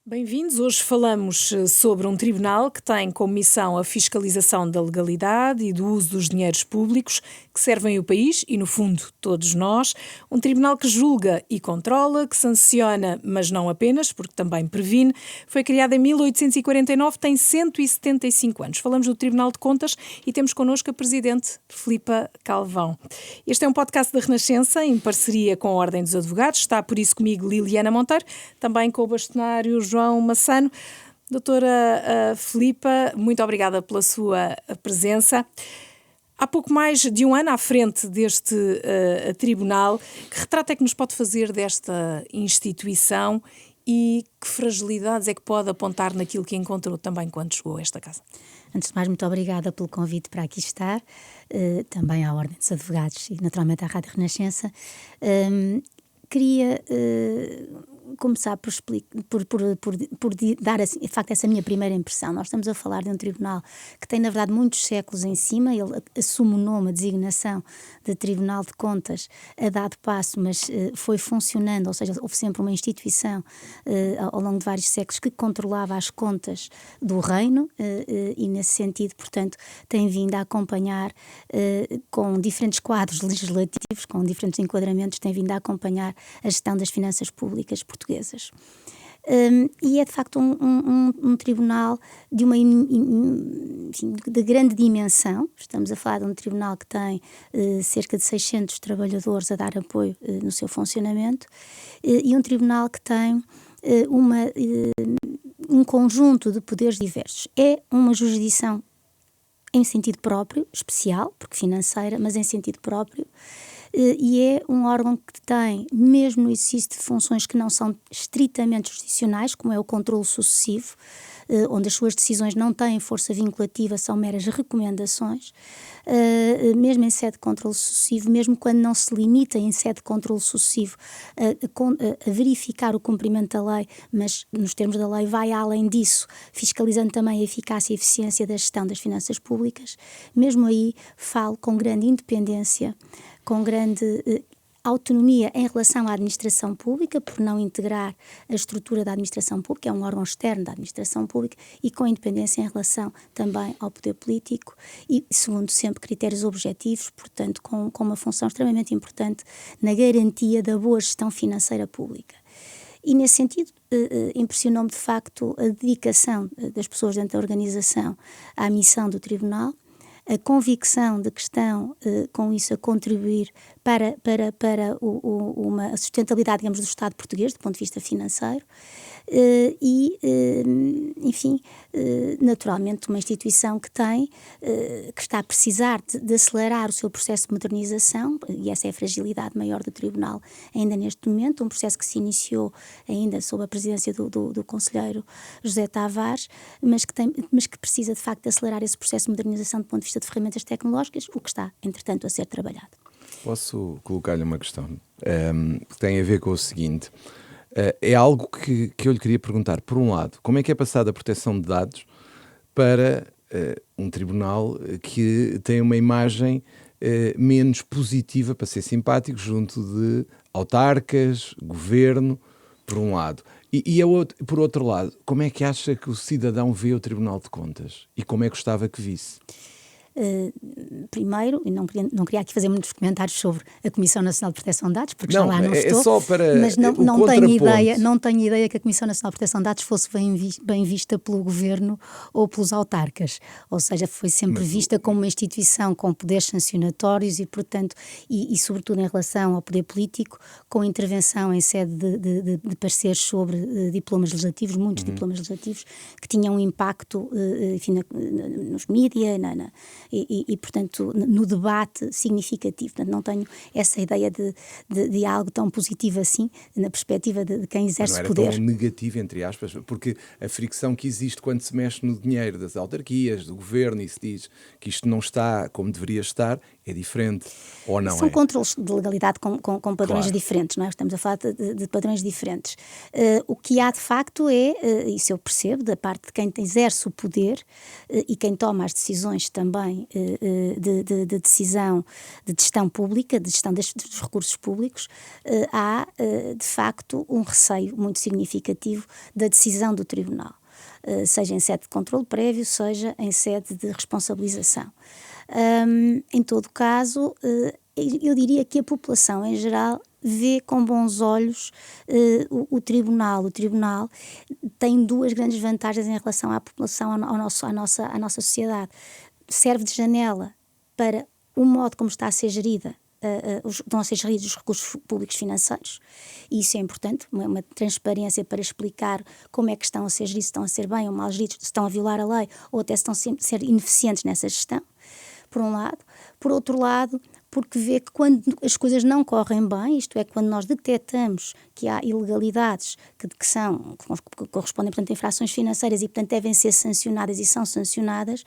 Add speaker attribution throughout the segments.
Speaker 1: Bem-vindos. Hoje falamos sobre um tribunal que tem como missão a fiscalização da legalidade e do uso dos dinheiros públicos que servem o país e, no fundo, todos nós. Um tribunal que julga e controla, que sanciona, mas não apenas, porque também previne. Foi criado em 1849, tem 175 anos. Falamos do Tribunal de Contas e temos connosco a Presidente Filipa Calvão. Este é um podcast da Renascença, em parceria com a Ordem dos Advogados. Está por isso comigo Liliana Monteiro, também com o bastonário João Massano. Doutora Filipa, muito obrigada pela sua presença. Há pouco mais de um ano à frente deste tribunal, que retrato é que nos pode fazer desta instituição e que fragilidades é que pode apontar naquilo que encontrou também quando chegou a esta casa?
Speaker 2: Antes de mais, muito obrigada pelo convite para aqui estar, também à Ordem dos Advogados e naturalmente à Rádio Renascença. Queria começar por dar, de facto, essa minha primeira impressão. Nós estamos a falar de um tribunal que tem, na verdade, muitos séculos em cima. Ele assume o nome, a designação de Tribunal de Contas a dado passo, mas foi funcionando, ou seja, houve sempre uma instituição ao longo de vários séculos que controlava as contas do reino e, nesse sentido, portanto, tem vindo a acompanhar com diferentes quadros legislativos, com diferentes enquadramentos, tem vindo a acompanhar a gestão das finanças públicas portuguesas. E é de facto um tribunal de uma enfim, de grande dimensão. Estamos a falar de um tribunal que tem cerca de 600 trabalhadores a dar apoio no seu funcionamento e um tribunal que tem um conjunto de poderes diversos. É uma jurisdição em sentido próprio, especial, porque financeira, mas em sentido próprio. E é um órgão que tem, mesmo no exercício de funções que não são estritamente jurisdicionais, como é o controle sucessivo, onde as suas decisões não têm força vinculativa, são meras recomendações, mesmo em sede de controle sucessivo, mesmo quando não se limita em sede de controle sucessivo a verificar o cumprimento da lei, mas nos termos da lei vai além disso, fiscalizando também a eficácia e eficiência da gestão das finanças públicas, mesmo aí falo com grande independência, com grande autonomia em relação à administração pública, por não integrar a estrutura da administração pública, é um órgão externo da administração pública, e com independência em relação também ao poder político e segundo sempre critérios objetivos, portanto com uma função extremamente importante na garantia da boa gestão financeira pública. E nesse sentido impressionou-me de facto a dedicação das pessoas dentro da organização à missão do Tribunal, a convicção de que estão com isso a contribuir para uma sustentabilidade, digamos, do Estado português, do ponto de vista financeiro, enfim, naturalmente uma instituição que está a precisar de acelerar o seu processo de modernização, e essa é a fragilidade maior do Tribunal ainda neste momento, um processo que se iniciou ainda sob a presidência do conselheiro José Tavares, mas que precisa de facto de acelerar esse processo de modernização do ponto de vista de ferramentas tecnológicas, o que está, entretanto, a ser trabalhado.
Speaker 3: Posso colocar-lhe uma questão que tem a ver com o seguinte. É algo que eu lhe queria perguntar. Por um lado, como é que é passada a proteção de dados para um tribunal que tem uma imagem menos positiva, para ser simpático, junto de autarcas, governo, por um lado. Por outro lado, como é que acha que o cidadão vê o Tribunal de Contas? E como é que gostava que visse?
Speaker 2: Primeiro, e não queria aqui fazer muitos comentários sobre a Comissão Nacional de Proteção de Dados, porque já lá não
Speaker 3: estou,
Speaker 2: é
Speaker 3: só para
Speaker 2: mas não tenho ideia que a Comissão Nacional de Proteção de Dados fosse bem vista pelo Governo ou pelos autarcas, ou seja, foi sempre vista como uma instituição com poderes sancionatórios e, portanto, e sobretudo em relação ao poder político, com intervenção em sede de pareceres sobre diplomas legislativos, muitos diplomas legislativos, que tinham um impacto, enfim, nos mídias, e, portanto, no debate significativo. Portanto, não tenho essa ideia de algo tão positivo assim, na perspectiva de quem exerce poder.
Speaker 3: Mas não era tão negativo, entre aspas, porque a fricção que existe quando se mexe no dinheiro das autarquias, do governo, e se diz que isto não está como deveria estar, é diferente ou não
Speaker 2: São
Speaker 3: é?
Speaker 2: controles de legalidade com padrões
Speaker 3: Claro.
Speaker 2: diferentes, não é? Estamos a falar de padrões diferentes. O que há de facto é, isso eu percebo, da parte de quem exerce o poder e quem toma as decisões também de decisão de gestão pública, de gestão dos recursos públicos, há de facto um receio muito significativo da decisão do Tribunal, seja em sede de controle prévio, seja em sede de responsabilização. Em todo caso, eu diria que a população em geral vê com bons olhos o Tribunal. O Tribunal tem duas grandes vantagens em relação à população, à nossa sociedade. Serve de janela para o modo como está a ser gerida, estão a ser geridos os recursos públicos financeiros, e isso é importante, uma transparência para explicar como é que estão a ser geridos, se estão a ser bem ou mal geridos, se estão a violar a lei ou até se estão a ser ineficientes nessa gestão, por um lado. Por outro lado, porque vê que quando as coisas não correm bem, isto é, quando nós detectamos que há ilegalidades que correspondem, portanto, a infrações financeiras e, portanto, devem ser sancionadas e são sancionadas,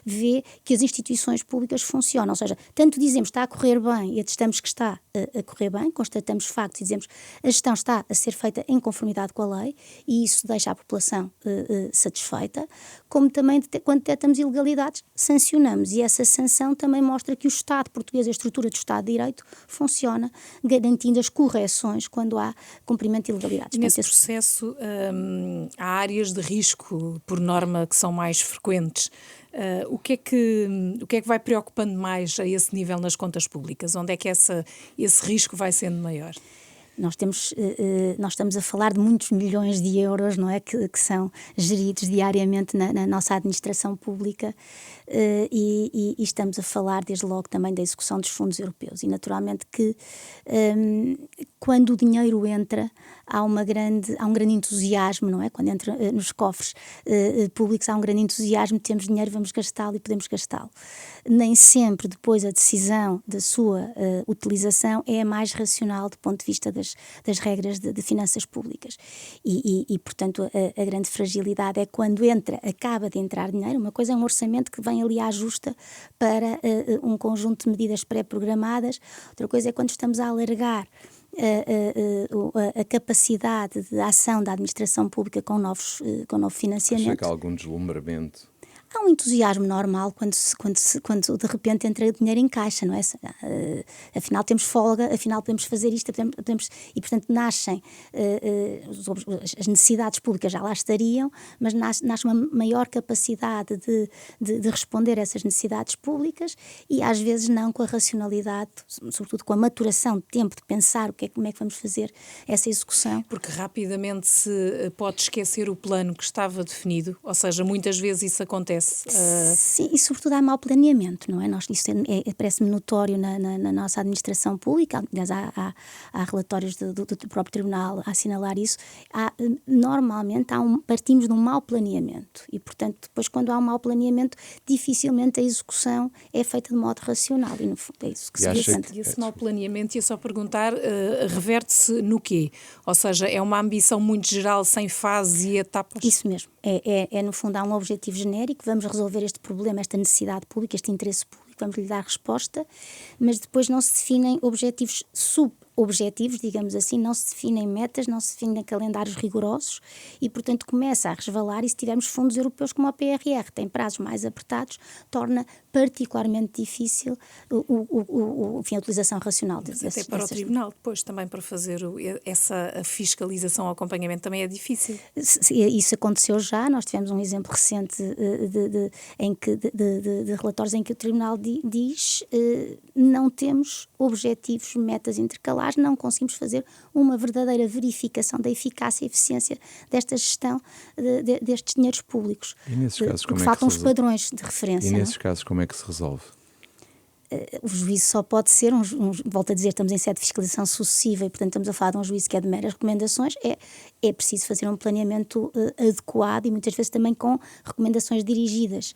Speaker 2: vê que as instituições públicas funcionam. Ou seja, tanto dizemos que está a correr bem e atestamos que está a correr bem, constatamos factos e dizemos que a gestão está a ser feita em conformidade com a lei, e isso deixa a população satisfeita, como também quando detectamos ilegalidades, sancionamos, e essa sanção também mostra que o Estado português, a estrutura do Estado de Direito, funciona, garantindo as correções quando há cumprimento de ilegalidades.
Speaker 1: Nesse processo, há áreas de risco, por norma, que são mais frequentes. O que é que vai preocupando mais a esse nível nas contas públicas? Onde é que esse risco vai sendo maior?
Speaker 2: Nós estamos a falar de muitos milhões de euros, não é, que são geridos diariamente na nossa administração pública, e estamos a falar desde logo também da execução dos fundos europeus, e naturalmente que quando o dinheiro entra há um grande entusiasmo, não é? Quando entra nos cofres públicos há um grande entusiasmo, temos dinheiro, vamos gastá-lo e podemos gastá-lo. Nem sempre depois a decisão da sua utilização é a mais racional do ponto de vista das regras de finanças públicas, e portanto a grande fragilidade é quando acaba de entrar dinheiro. Uma coisa é um orçamento que vem ali à justa para um conjunto de medidas pré-programadas, outra coisa é quando estamos a alargar a capacidade de ação da administração pública com novo financiamento.
Speaker 3: Chega a algum deslumbramento?
Speaker 2: Há um entusiasmo normal quando de repente entra dinheiro em caixa, não é? Afinal temos folga, afinal podemos fazer isto, e portanto nascem as necessidades públicas já lá estariam, mas nasce uma maior capacidade de responder a essas necessidades públicas, e às vezes não com a racionalidade, sobretudo com a maturação de tempo de pensar como é que vamos fazer essa execução.
Speaker 1: Porque rapidamente se pode esquecer o plano que estava definido, ou seja, muitas vezes isso acontece.
Speaker 2: Sim, e sobretudo há mau planeamento, não é? Isso parece-me notório na nossa administração pública. Aliás, há relatórios do próprio Tribunal a assinalar isso. Normalmente partimos de um mau planeamento, e portanto depois, quando há um mau planeamento, dificilmente a execução é feita de modo racional, e no fundo é isso que se vê sempre.
Speaker 1: E esse mau planeamento, ia só perguntar, reverte-se no quê? Ou seja, é uma ambição muito geral, sem fases e etapas?
Speaker 2: Isso mesmo. No fundo, há um objetivo genérico: vamos resolver este problema, esta necessidade pública, este interesse público, vamos lhe dar resposta, mas depois não se definem objetivos subobjetivos, digamos assim, não se definem metas, não se definem calendários rigorosos, e portanto começa a resvalar, e se tivermos fundos europeus como a PRR, tem prazos mais apertados, torna particularmente difícil a utilização racional
Speaker 1: desses. Até para o Tribunal depois também, para fazer essa fiscalização ou acompanhamento, também é difícil.
Speaker 2: Isso aconteceu já. Nós tivemos um exemplo recente de relatórios em que o Tribunal diz não temos objetivos, metas intercalares, não conseguimos fazer uma verdadeira verificação da eficácia e eficiência desta gestão destes dinheiros públicos.
Speaker 3: E nesses casos, como
Speaker 2: faltam os padrões de referência.
Speaker 3: E nesses casos, como é que se resolve?
Speaker 2: O juízo só pode ser, volto a dizer, estamos em sede de fiscalização sucessiva, e portanto estamos a falar de um juízo que é de meras recomendações. É preciso fazer um planeamento adequado, e muitas vezes também com recomendações dirigidas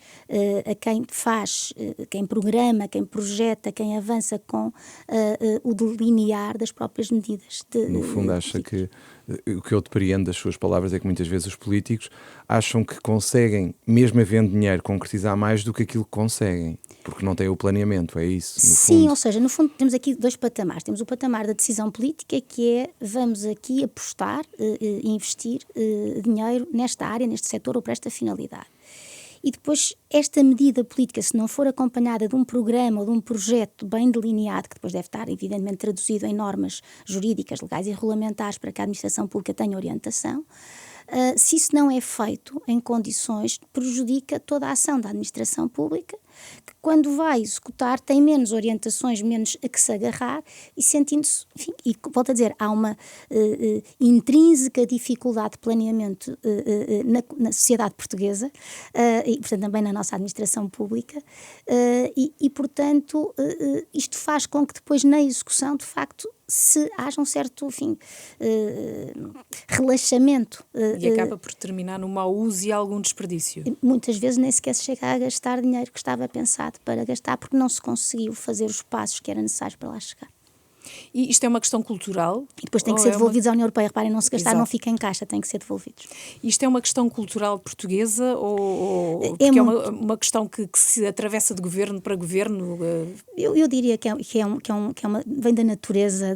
Speaker 2: a quem faz, quem programa, quem projeta, quem avança com o delinear das próprias medidas.
Speaker 3: No fundo, acha que o que eu depreendo das suas palavras é que muitas vezes os políticos acham que conseguem, mesmo havendo dinheiro, concretizar mais do que aquilo que conseguem, porque não têm o planeamento, é isso? No
Speaker 2: Sim,
Speaker 3: fundo.
Speaker 2: ou seja, no fundo temos aqui dois patamares. Temos o patamar da decisão política, que é vamos aqui apostar e investir dinheiro nesta área, neste setor ou para esta finalidade. E depois, esta medida política, se não for acompanhada de um programa ou de um projeto bem delineado, que depois deve estar, evidentemente, traduzido em normas jurídicas, legais e regulamentares para que a administração pública tenha orientação, se isso não é feito em condições, prejudica toda a ação da administração pública, que quando vai executar tem menos orientações, menos a que se agarrar e sentindo-se, enfim, e volto a dizer, há uma intrínseca dificuldade de planeamento na sociedade portuguesa e, portanto, também na nossa administração pública e portanto, isto faz com que depois na execução, de facto, se haja um certo, enfim, relaxamento.
Speaker 1: E acaba por terminar no mau uso e algum desperdício.
Speaker 2: Muitas vezes nem sequer se chega a gastar dinheiro que estava pensado para gastar, porque não se conseguiu fazer os passos que eram necessários para lá chegar.
Speaker 1: E isto é uma questão cultural?
Speaker 2: E depois tem que ser devolvidos à União Europeia. Reparem, não se gastar,
Speaker 1: Exato.
Speaker 2: não fica em caixa, tem que ser devolvidos.
Speaker 1: Isto é uma questão cultural portuguesa ou porque é uma questão que se atravessa de governo para governo?
Speaker 2: Eu diria que vem da natureza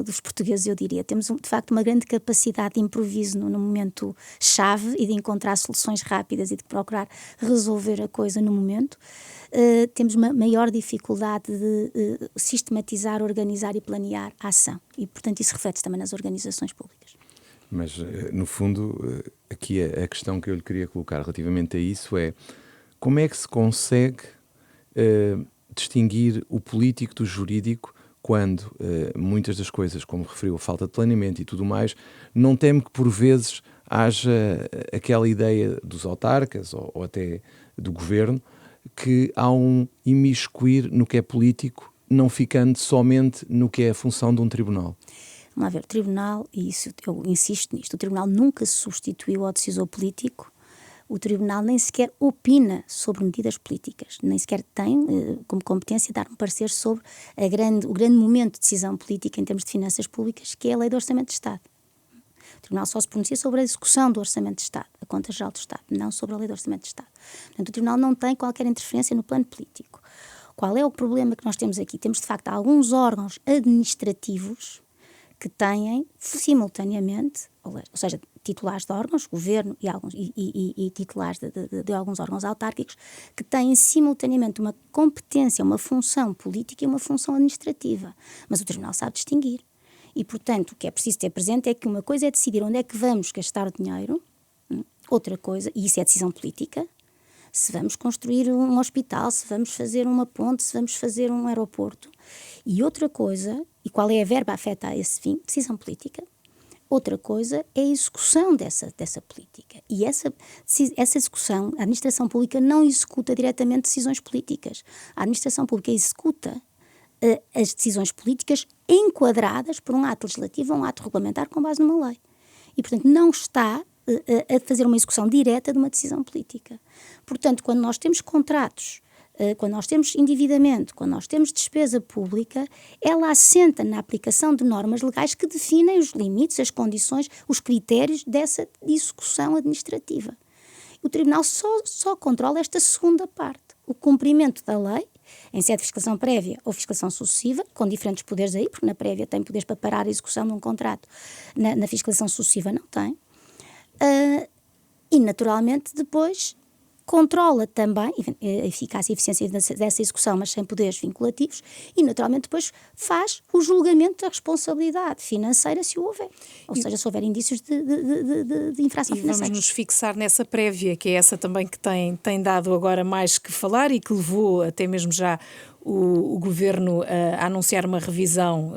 Speaker 2: dos portugueses, eu diria. Temos, de facto, uma grande capacidade de improviso no momento-chave e de encontrar soluções rápidas e de procurar resolver a coisa no momento. Temos uma maior dificuldade de sistematizar, organizar e planear a ação. E, portanto, isso reflete também nas organizações públicas.
Speaker 3: Mas, no fundo, aqui a questão que eu lhe queria colocar relativamente a isso é como é que se consegue distinguir o político do jurídico quando muitas das coisas, como referiu, a falta de planeamento e tudo mais, não teme que por vezes haja aquela ideia dos autarcas ou até do governo que há um imiscuir no que é político, não ficando somente no que é a função de um tribunal.
Speaker 2: Vamos lá ver, o tribunal, e isso eu insisto nisto, o tribunal nunca se substituiu ao decisor político, o tribunal nem sequer opina sobre medidas políticas, nem sequer tem como competência dar um parecer sobre o grande momento de decisão política em termos de finanças públicas, que é a Lei do Orçamento de Estado. O Tribunal só se pronuncia sobre a execução do Orçamento de Estado, a Conta Geral do Estado, não sobre a Lei do Orçamento de Estado. Portanto, o Tribunal não tem qualquer interferência no plano político. Qual é o problema que nós temos aqui? Temos, de facto, alguns órgãos administrativos que têm simultaneamente, ou seja, titulares de órgãos, governo e titulares de alguns órgãos autárquicos, que têm simultaneamente uma competência, uma função política e uma função administrativa. Mas o Tribunal sabe distinguir. E, portanto, o que é preciso ter presente é que uma coisa é decidir onde é que vamos gastar o dinheiro, outra coisa, e isso é decisão política, se vamos construir um hospital, se vamos fazer uma ponte, se vamos fazer um aeroporto. E outra coisa, e qual é a verba afeta a esse fim? Decisão política. Outra coisa é a execução dessa política. E essa execução, a administração pública não executa diretamente decisões políticas. A administração pública executa as decisões políticas enquadradas por um ato legislativo ou um ato regulamentar com base numa lei. E, portanto, não está a fazer uma execução direta de uma decisão política. Portanto, quando nós temos contratos, quando nós temos endividamento, quando nós temos despesa pública, ela assenta na aplicação de normas legais que definem os limites, as condições, os critérios dessa execução administrativa. O Tribunal só controla esta segunda parte, o cumprimento da lei, em sede de fiscalização prévia ou fiscalização sucessiva, com diferentes poderes aí, porque na prévia tem poderes para parar a execução de um contrato, na fiscalização sucessiva não tem. E, naturalmente, depois controla também a eficácia e eficiência dessa execução, mas sem poderes vinculativos, e, naturalmente, depois faz o julgamento da responsabilidade financeira, se o houver. Ou seja, se houver indícios de infração financeira.
Speaker 1: E vamos nos fixar nessa prévia, que é essa também que tem dado agora mais que falar e que levou até mesmo já o Governo a anunciar uma revisão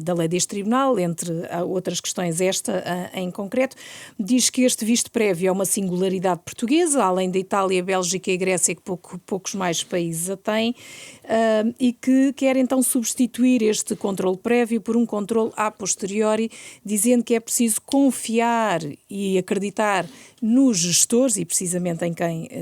Speaker 1: da lei deste Tribunal, entre outras questões esta em concreto. Diz que este visto prévio é uma singularidade portuguesa, além da Itália, Bélgica e Grécia, que poucos mais países a têm, e que quer então substituir este controle prévio por um controle a posteriori, dizendo que é preciso confiar e acreditar nos gestores, e precisamente em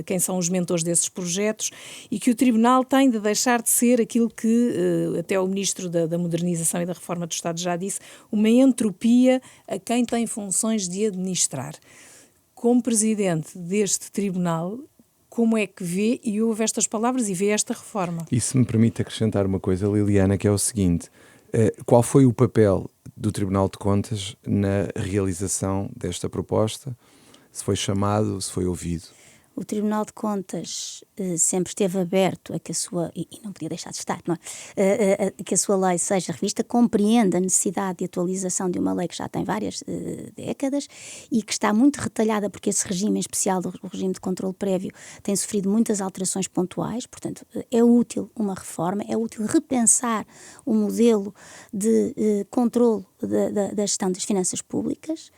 Speaker 1: quem são os mentores desses projetos, e que o Tribunal tem de deixar de ser ser aquilo que até o Ministro da Modernização e da Reforma do Estado já disse, uma entropia a quem tem funções de administrar. Como Presidente deste Tribunal, como é que vê e ouve estas palavras e vê esta reforma?
Speaker 3: E se me permite acrescentar uma coisa, Liliana, que é o seguinte: qual foi o papel do Tribunal de Contas na realização desta proposta? Se foi chamado, se foi ouvido?
Speaker 2: O Tribunal de Contas sempre esteve aberto a que a sua, e não podia deixar de estar, não é? Que a sua lei seja revista, compreende a necessidade de atualização de uma lei que já tem várias décadas e que está muito retalhada, porque esse regime em especial, do regime de controle prévio, tem sofrido muitas alterações pontuais. Portanto, é útil uma reforma, é útil repensar o modelo de controle da gestão das finanças públicas.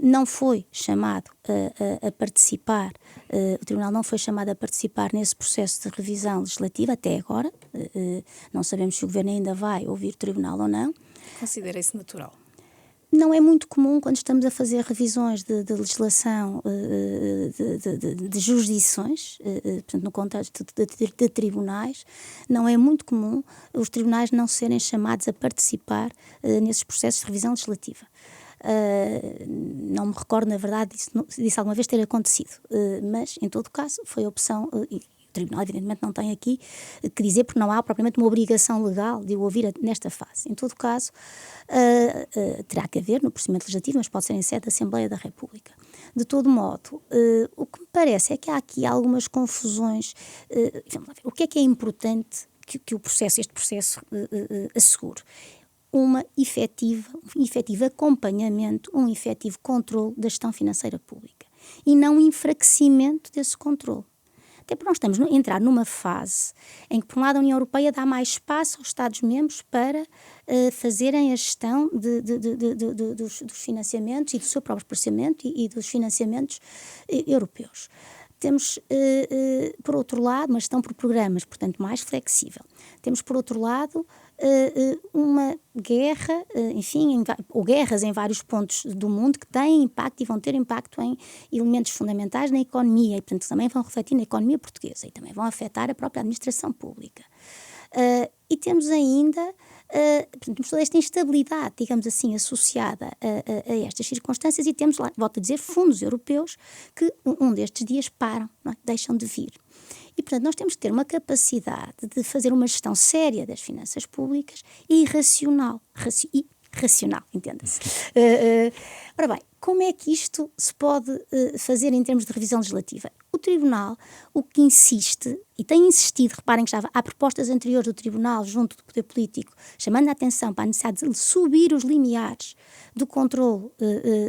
Speaker 2: Não foi chamado a participar, o Tribunal não foi chamado a participar nesse processo de revisão legislativa até agora. Não sabemos se o Governo ainda vai ouvir o Tribunal ou não.
Speaker 1: Considera isso natural? não
Speaker 2: é muito comum quando estamos a fazer revisões de legislação, de jurisdições, portanto, no contexto de tribunais, não é muito comum os tribunais não serem chamados a participar nesses processos de revisão legislativa. Não me recordo, na verdade, disso alguma vez ter acontecido, mas, em todo caso, foi a opção, e o Tribunal, evidentemente, não tem aqui que dizer, porque não há propriamente uma obrigação legal de o ouvir nesta fase. Em todo caso, terá que haver no procedimento legislativo, mas pode ser em sede da Assembleia da República. De todo modo, o que me parece é que há aqui algumas confusões. Vamos lá ver, o que é importante que este processo assegure? Um efetivo acompanhamento, um efetivo controle da gestão financeira pública e não um enfraquecimento desse controle. Até porque nós estamos a entrar numa fase em que, por um lado, a União Europeia dá mais espaço aos Estados-membros para fazerem a gestão dos financiamentos e do seu próprio processamento e dos financiamentos europeus. Temos, por outro lado, uma gestão por programas, portanto, mais flexível. Temos, por outro lado, uma guerra, ou guerras em vários pontos do mundo que têm impacto e vão ter impacto em elementos fundamentais na economia e, portanto, também vão refletir na economia portuguesa e também vão afetar a própria administração pública. E temos ainda temos toda esta instabilidade, digamos assim, associada a estas circunstâncias e temos lá, volto a dizer, fundos europeus que um destes dias param, não é? Deixam de vir. E, portanto, nós temos que ter uma capacidade de fazer uma gestão séria das finanças públicas e racional, entenda-se. Ora bem, como é que isto se pode fazer em termos de revisão legislativa? O Tribunal, o que insiste, e tem insistido, reparem que já há propostas anteriores do Tribunal junto do Poder Político, chamando a atenção para a necessidade de subir os limiares do controle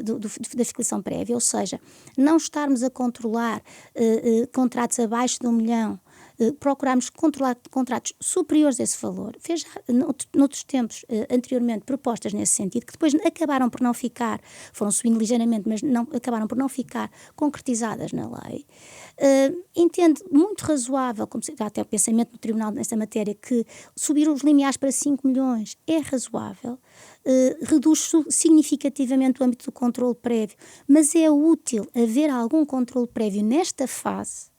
Speaker 2: da fiscalização prévia, ou seja, não estarmos a controlar contratos abaixo de 1 milhão, procurarmos controlar contratos superiores a esse valor. Fez noutros tempos, anteriormente, propostas nesse sentido, que depois acabaram por não ficar, foram subindo ligeiramente, mas acabaram por não ficar concretizadas na lei. Entendo muito razoável, como se dá até o pensamento do Tribunal nesta matéria, que subir os limiares para 5 milhões é razoável, reduz significativamente o âmbito do controle prévio, mas é útil haver algum controle prévio nesta fase,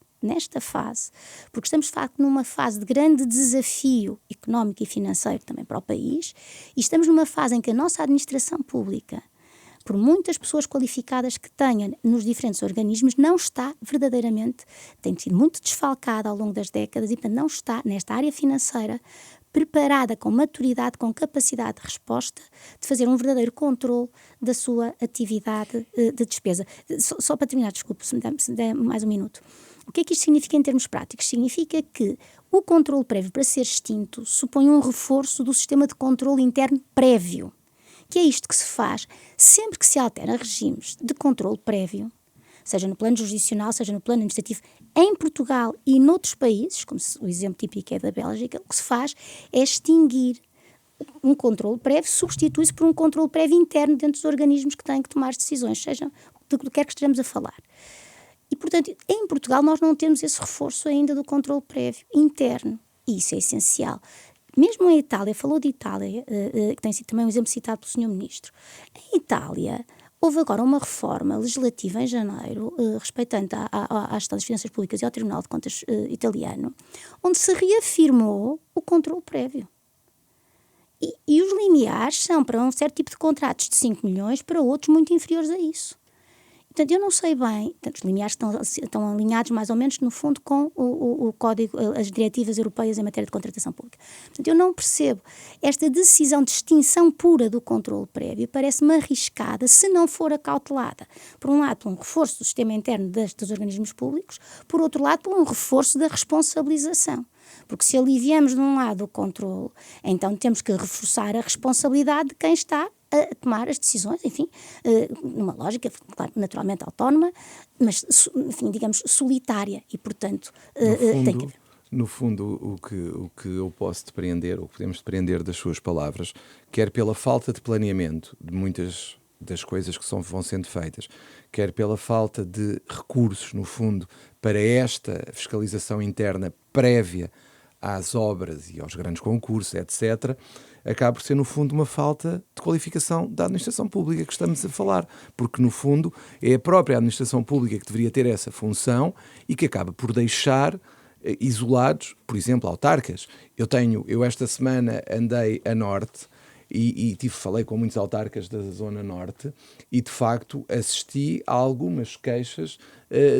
Speaker 2: porque estamos de facto numa fase de grande desafio económico e financeiro também para o país, e estamos numa fase em que a nossa administração pública, por muitas pessoas qualificadas que tenha nos diferentes organismos, não está verdadeiramente, tem sido muito desfalcada ao longo das décadas e, portanto, não está nesta área financeira preparada com maturidade, com capacidade de resposta, de fazer um verdadeiro controle da sua atividade de despesa. Só para terminar, desculpe, se me der mais um minuto. O que é que isto significa em termos práticos? Significa que o controle prévio, para ser extinto, supõe um reforço do sistema de controle interno prévio, que é isto que se faz sempre que se altera regimes de controle prévio, seja no plano jurisdicional, seja no plano administrativo, em Portugal e noutros países, como o exemplo típico é da Bélgica. O que se faz é extinguir um controle prévio, substitui-se por um controle prévio interno dentro dos organismos que têm que tomar as decisões, seja do que quer que estejamos a falar. E, portanto, em Portugal nós não temos esse reforço ainda do controle prévio interno, e isso é essencial. Mesmo em Itália, falou de Itália, que tem sido também um exemplo citado pelo Sr. Ministro. Em Itália, Houve agora uma reforma legislativa em janeiro, respeitante à gestão das finanças públicas e ao Tribunal de Contas italiano, onde se reafirmou o controle prévio. E os limiares são para um certo tipo de contratos de 5 milhões, para outros muito inferiores a isso. Portanto, eu não sei bem, os limiares estão alinhados mais ou menos, no fundo, com o código, as diretivas europeias em matéria de contratação pública. Portanto, eu não percebo esta decisão de extinção pura do controle prévio, parece-me arriscada se não for acautelada, por um lado, por um reforço do sistema interno dos organismos públicos, por outro lado, por um reforço da responsabilização. Porque se aliviamos de um lado o controle, então temos que reforçar a responsabilidade de quem está a tomar as decisões, enfim, numa lógica, claro, naturalmente autónoma, mas, enfim, digamos, solitária e, portanto, tem que haver.
Speaker 3: No fundo, o que eu posso depreender, ou podemos depreender das suas palavras, quer pela falta de planeamento de muitas das coisas que vão sendo feitas, quer pela falta de recursos, no fundo, para esta fiscalização interna prévia às obras e aos grandes concursos, etc., acaba por ser, no fundo, uma falta de qualificação da administração pública que estamos a falar, porque, no fundo, é a própria administração pública que deveria ter essa função e que acaba por deixar isolados, por exemplo, autarcas. Eu esta semana andei a norte e falei com muitos autarcas da Zona Norte e, de facto, assisti a algumas queixas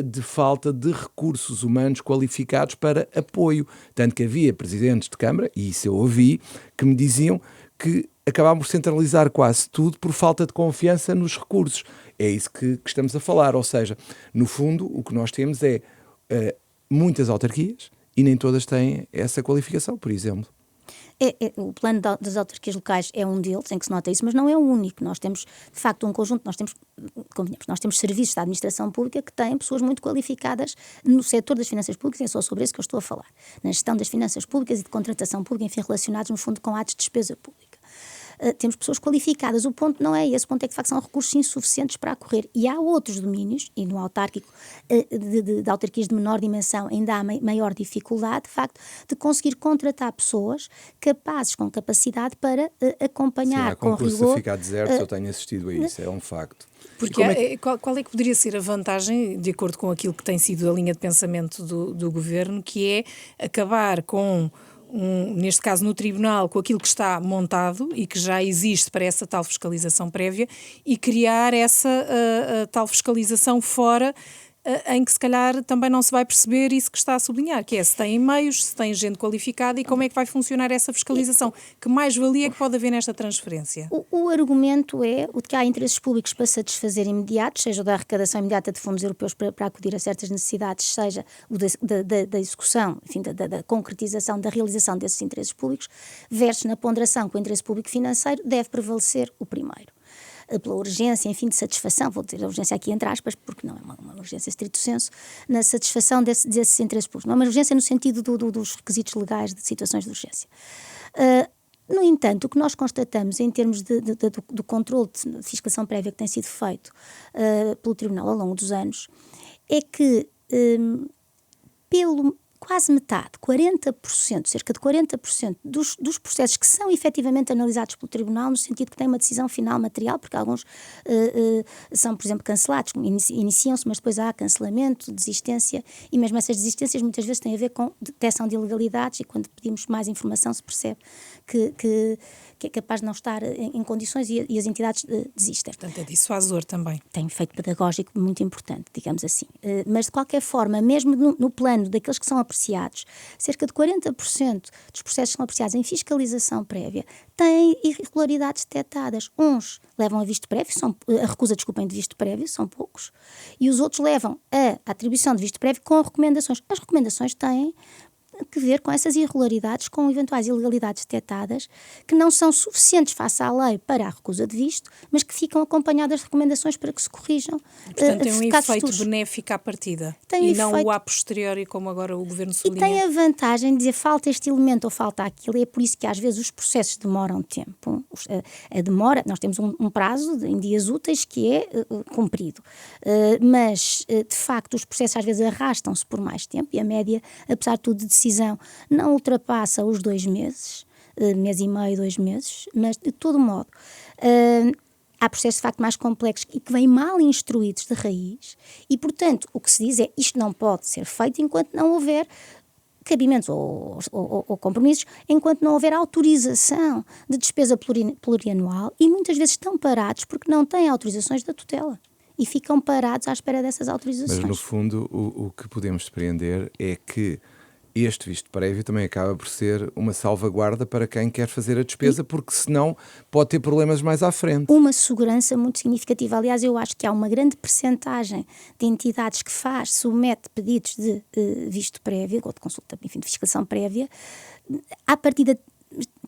Speaker 3: de falta de recursos humanos qualificados para apoio. Tanto que havia presidentes de Câmara, e isso eu ouvi, que me diziam que acabavam por centralizar quase tudo por falta de confiança nos recursos. É isso que estamos a falar. Ou seja, no fundo, o que nós temos é muitas autarquias e nem todas têm essa qualificação, por exemplo.
Speaker 2: O plano das autarquias locais é um deles, em que se nota isso, mas não é o único. Nós temos, de facto, um conjunto, nós temos serviços da administração pública que têm pessoas muito qualificadas no setor das finanças públicas, e é só sobre isso que eu estou a falar. Na gestão das finanças públicas e de contratação pública, enfim, relacionados, no fundo, com atos de despesa pública. Temos pessoas qualificadas. O ponto não é esse, o ponto é que, de facto, são recursos insuficientes para acorrer. E há outros domínios, e no autárquico, de autarquias de menor dimensão, ainda há maior dificuldade, de facto, de conseguir contratar pessoas capazes, com capacidade para acompanhar com rigor.
Speaker 3: Sim, há concursos a ficar desertos, eu tenho assistido a isso, é um facto.
Speaker 1: Porque qual é que poderia ser a vantagem, de acordo com aquilo que tem sido a linha de pensamento do Governo, que é acabar com neste caso no Tribunal, com aquilo que está montado e que já existe para essa tal fiscalização prévia e criar essa tal fiscalização fora, em que se calhar também não se vai perceber isso que está a sublinhar, que é se tem meios, se tem gente qualificada e como é que vai funcionar essa fiscalização. Que mais-valia é que pode haver nesta transferência?
Speaker 2: O argumento é o de que há interesses públicos para satisfazer imediatos, seja o da arrecadação imediata de fundos europeus para acudir a certas necessidades, seja o da execução, enfim, da concretização, da realização desses interesses públicos, versus na ponderação com o interesse público financeiro, deve prevalecer o primeiro. Pela urgência, enfim, de satisfação, vou dizer a urgência aqui entre aspas, porque não é uma urgência estrito senso, na satisfação desses interesses públicos. Não é uma urgência no sentido dos requisitos legais de situações de urgência. No entanto, o que nós constatamos em termos do controle de fiscalização prévia que tem sido feito pelo Tribunal ao longo dos anos, é que quase metade, 40%, cerca de 40% dos processos que são efetivamente analisados pelo Tribunal, no sentido que tem uma decisão final material, porque alguns são, por exemplo, cancelados, iniciam-se, mas depois há cancelamento, desistência, e mesmo essas desistências muitas vezes têm a ver com detecção de ilegalidades, e quando pedimos mais informação se percebe que é capaz de não estar em condições e as entidades desistem.
Speaker 1: Portanto, é dissuasor também.
Speaker 2: Tem um efeito pedagógico muito importante, digamos assim. Mas, de qualquer forma, mesmo no plano daqueles que são apreciados, cerca de 40% dos processos que são apreciados em fiscalização prévia têm irregularidades detectadas. Uns levam a visto prévio, a recusa, de visto prévio, são poucos, e os outros levam a atribuição de visto prévio com recomendações. As recomendações têm que ver com essas irregularidades, com eventuais ilegalidades detectadas, que não são suficientes face à lei para a recusa de visto, mas que ficam acompanhadas de recomendações para que se corrijam.
Speaker 1: Portanto, tem um efeito benéfico à partida, não o a posteriori, como agora o Governo sublinha.
Speaker 2: E tem a vantagem de dizer falta este elemento ou falta aquilo, e é por isso que às vezes os processos demoram tempo. A demora, nós temos um prazo em dias úteis que é cumprido, mas de facto os processos às vezes arrastam-se por mais tempo, e a média, apesar de tudo, de decisão não ultrapassa os 2 meses, mês e meio, 2 meses, mas de todo modo há processos de facto mais complexos e que vêm mal instruídos de raiz e, portanto, o que se diz é isto não pode ser feito enquanto não houver cabimentos ou compromissos, enquanto não houver autorização de despesa plurianual e muitas vezes estão parados porque não têm autorizações da tutela e ficam parados à espera dessas autorizações.
Speaker 3: Mas no fundo o que podemos depreender é que este visto prévio também acaba por ser uma salvaguarda para quem quer fazer a despesa, porque senão pode ter problemas mais à frente.
Speaker 2: Uma segurança muito significativa. Aliás, eu acho que há uma grande percentagem de entidades que submete pedidos de visto prévio, ou de consulta, enfim, de fiscalização prévia, à partida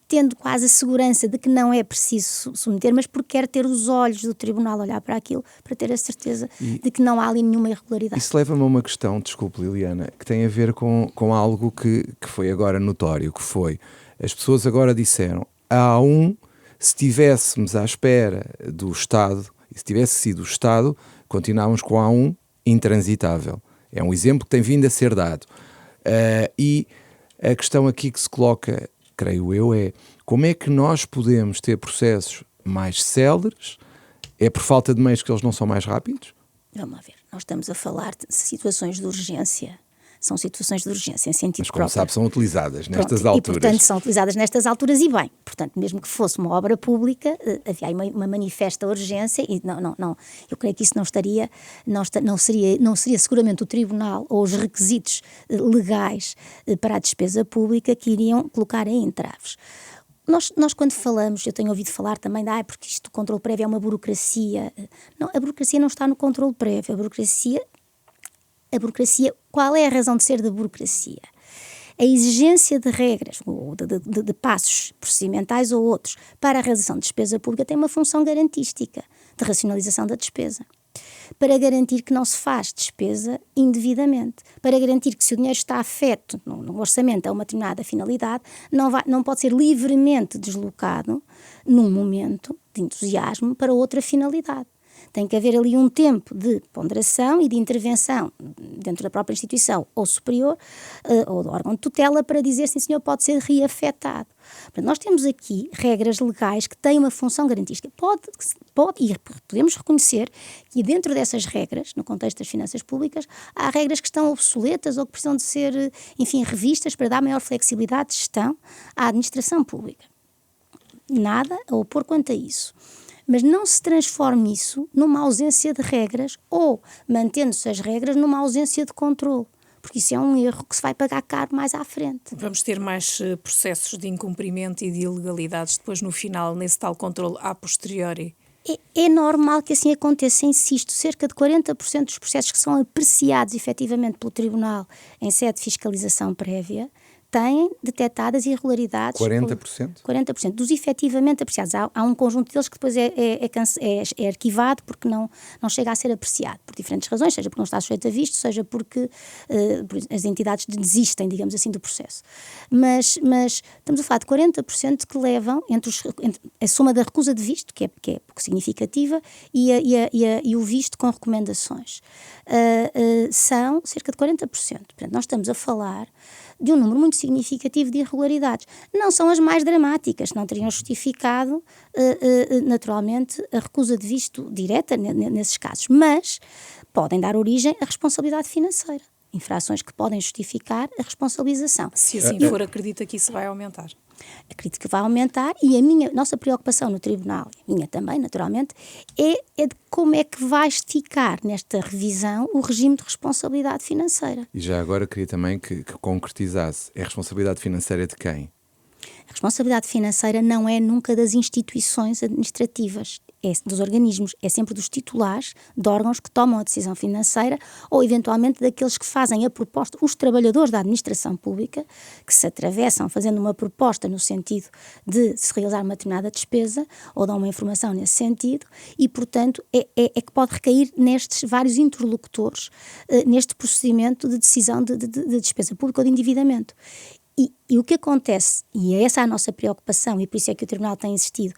Speaker 2: tendo quase a segurança de que não é preciso submeter, mas porque quer ter os olhos do tribunal a olhar para aquilo, para ter a certeza de que não há ali nenhuma irregularidade.
Speaker 3: Isso leva-me a uma questão, desculpe Liliana, que tem a ver com algo que foi agora notório, que foi, as pessoas agora disseram, se estivéssemos à espera do Estado, e se tivesse sido o Estado, continuávamos com A1 intransitável. É um exemplo que tem vindo a ser dado. E a questão aqui que se coloca, creio eu, é como é que nós podemos ter processos mais céleres? É por falta de meios que eles não são mais rápidos?
Speaker 2: Vamos lá ver, nós estamos a falar de situações de urgência. São situações de urgência em sentido próprio.
Speaker 3: Mas como sabe, são utilizadas nestas
Speaker 2: Pronto,
Speaker 3: alturas.
Speaker 2: E, portanto, são utilizadas nestas alturas e bem. Portanto, mesmo que fosse uma obra pública, havia aí uma manifesta urgência e não, eu creio que isso não seria seguramente o tribunal ou os requisitos legais para a despesa pública que iriam colocar em entraves. Nós quando falamos, eu tenho ouvido falar também porque isto do controle prévio é uma burocracia. Não, a burocracia não está no controle prévio, a burocracia, qual é a razão de ser da burocracia? A exigência de regras, ou de passos procedimentais ou outros, para a realização de despesa pública tem uma função garantística, de racionalização da despesa. Para garantir que não se faz despesa indevidamente, para garantir que se o dinheiro está afeto no orçamento a uma determinada finalidade, não pode ser livremente deslocado num momento de entusiasmo para outra finalidade. Tem que haver ali um tempo de ponderação e de intervenção dentro da própria instituição ou superior ou do órgão de tutela para dizer sim senhor, pode ser reafetado. Portanto, nós temos aqui regras legais que têm uma função garantística. E podemos reconhecer que dentro dessas regras, no contexto das finanças públicas, há regras que estão obsoletas ou que precisam de ser, enfim, revistas para dar maior flexibilidade de gestão à administração pública. Nada a opor quanto a isso. Mas não se transforme isso numa ausência de regras ou, mantendo-se as regras, numa ausência de controle. Porque isso é um erro que se vai pagar caro mais à frente.
Speaker 1: Vamos ter mais processos de incumprimento e de ilegalidades depois no final, nesse tal controle a posteriori?
Speaker 2: É normal que assim aconteça, insisto, cerca de 40% dos processos que são apreciados efetivamente pelo Tribunal em sede de fiscalização prévia têm detectadas irregularidades.
Speaker 3: 40%?
Speaker 2: 40% dos efetivamente apreciados. Há um conjunto deles que depois é arquivado porque não chega a ser apreciado, por diferentes razões, seja porque não está sujeito a visto, seja porque as entidades desistem, digamos assim, do processo. Mas estamos a falar de 40% que levam entre a soma da recusa de visto, que é pouco significativa, e o visto com recomendações. São cerca de 40%. Portanto, nós estamos a falar de um número muito significativo de irregularidades. Não são as mais dramáticas, não teriam justificado, naturalmente, a recusa de visto direta nesses casos, mas podem dar origem à responsabilidade financeira. Infrações que podem justificar a responsabilização.
Speaker 1: Se assim for, acredita que isso vai aumentar?
Speaker 2: Acredito que vai aumentar e nossa preocupação no Tribunal, e a minha também, naturalmente, é de como é que vai ficar nesta revisão o regime de responsabilidade financeira.
Speaker 3: E já agora queria também que concretizasse. É responsabilidade financeira de quem?
Speaker 2: A responsabilidade financeira não é nunca das instituições administrativas, é dos organismos, é sempre dos titulares de órgãos que tomam a decisão financeira ou eventualmente daqueles que fazem a proposta, os trabalhadores da administração pública, que se atravessam fazendo uma proposta no sentido de se realizar uma determinada despesa ou dão uma informação nesse sentido e, portanto, é que pode recair nestes vários interlocutores, neste procedimento de decisão de despesa pública ou de endividamento. E o que acontece, e é essa a nossa preocupação, e por isso é que o Tribunal tem insistido,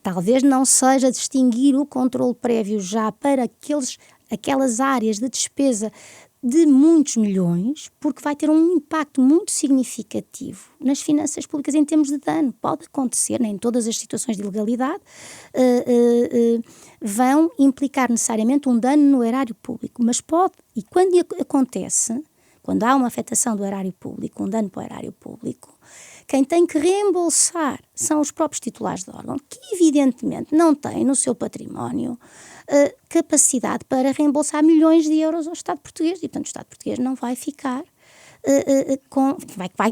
Speaker 2: talvez não seja distinguir o controle prévio já para aquelas áreas de despesa de muitos milhões, porque vai ter um impacto muito significativo nas finanças públicas em termos de dano. Pode acontecer, nem todas as situações de ilegalidade vão implicar necessariamente um dano no erário público, mas pode, e quando acontece, quando há uma afetação do erário público, um dano para o erário público, quem tem que reembolsar são os próprios titulares de órgão, que evidentemente não têm no seu património capacidade para reembolsar milhões de euros ao Estado português. E, portanto, o Estado português não vai ficar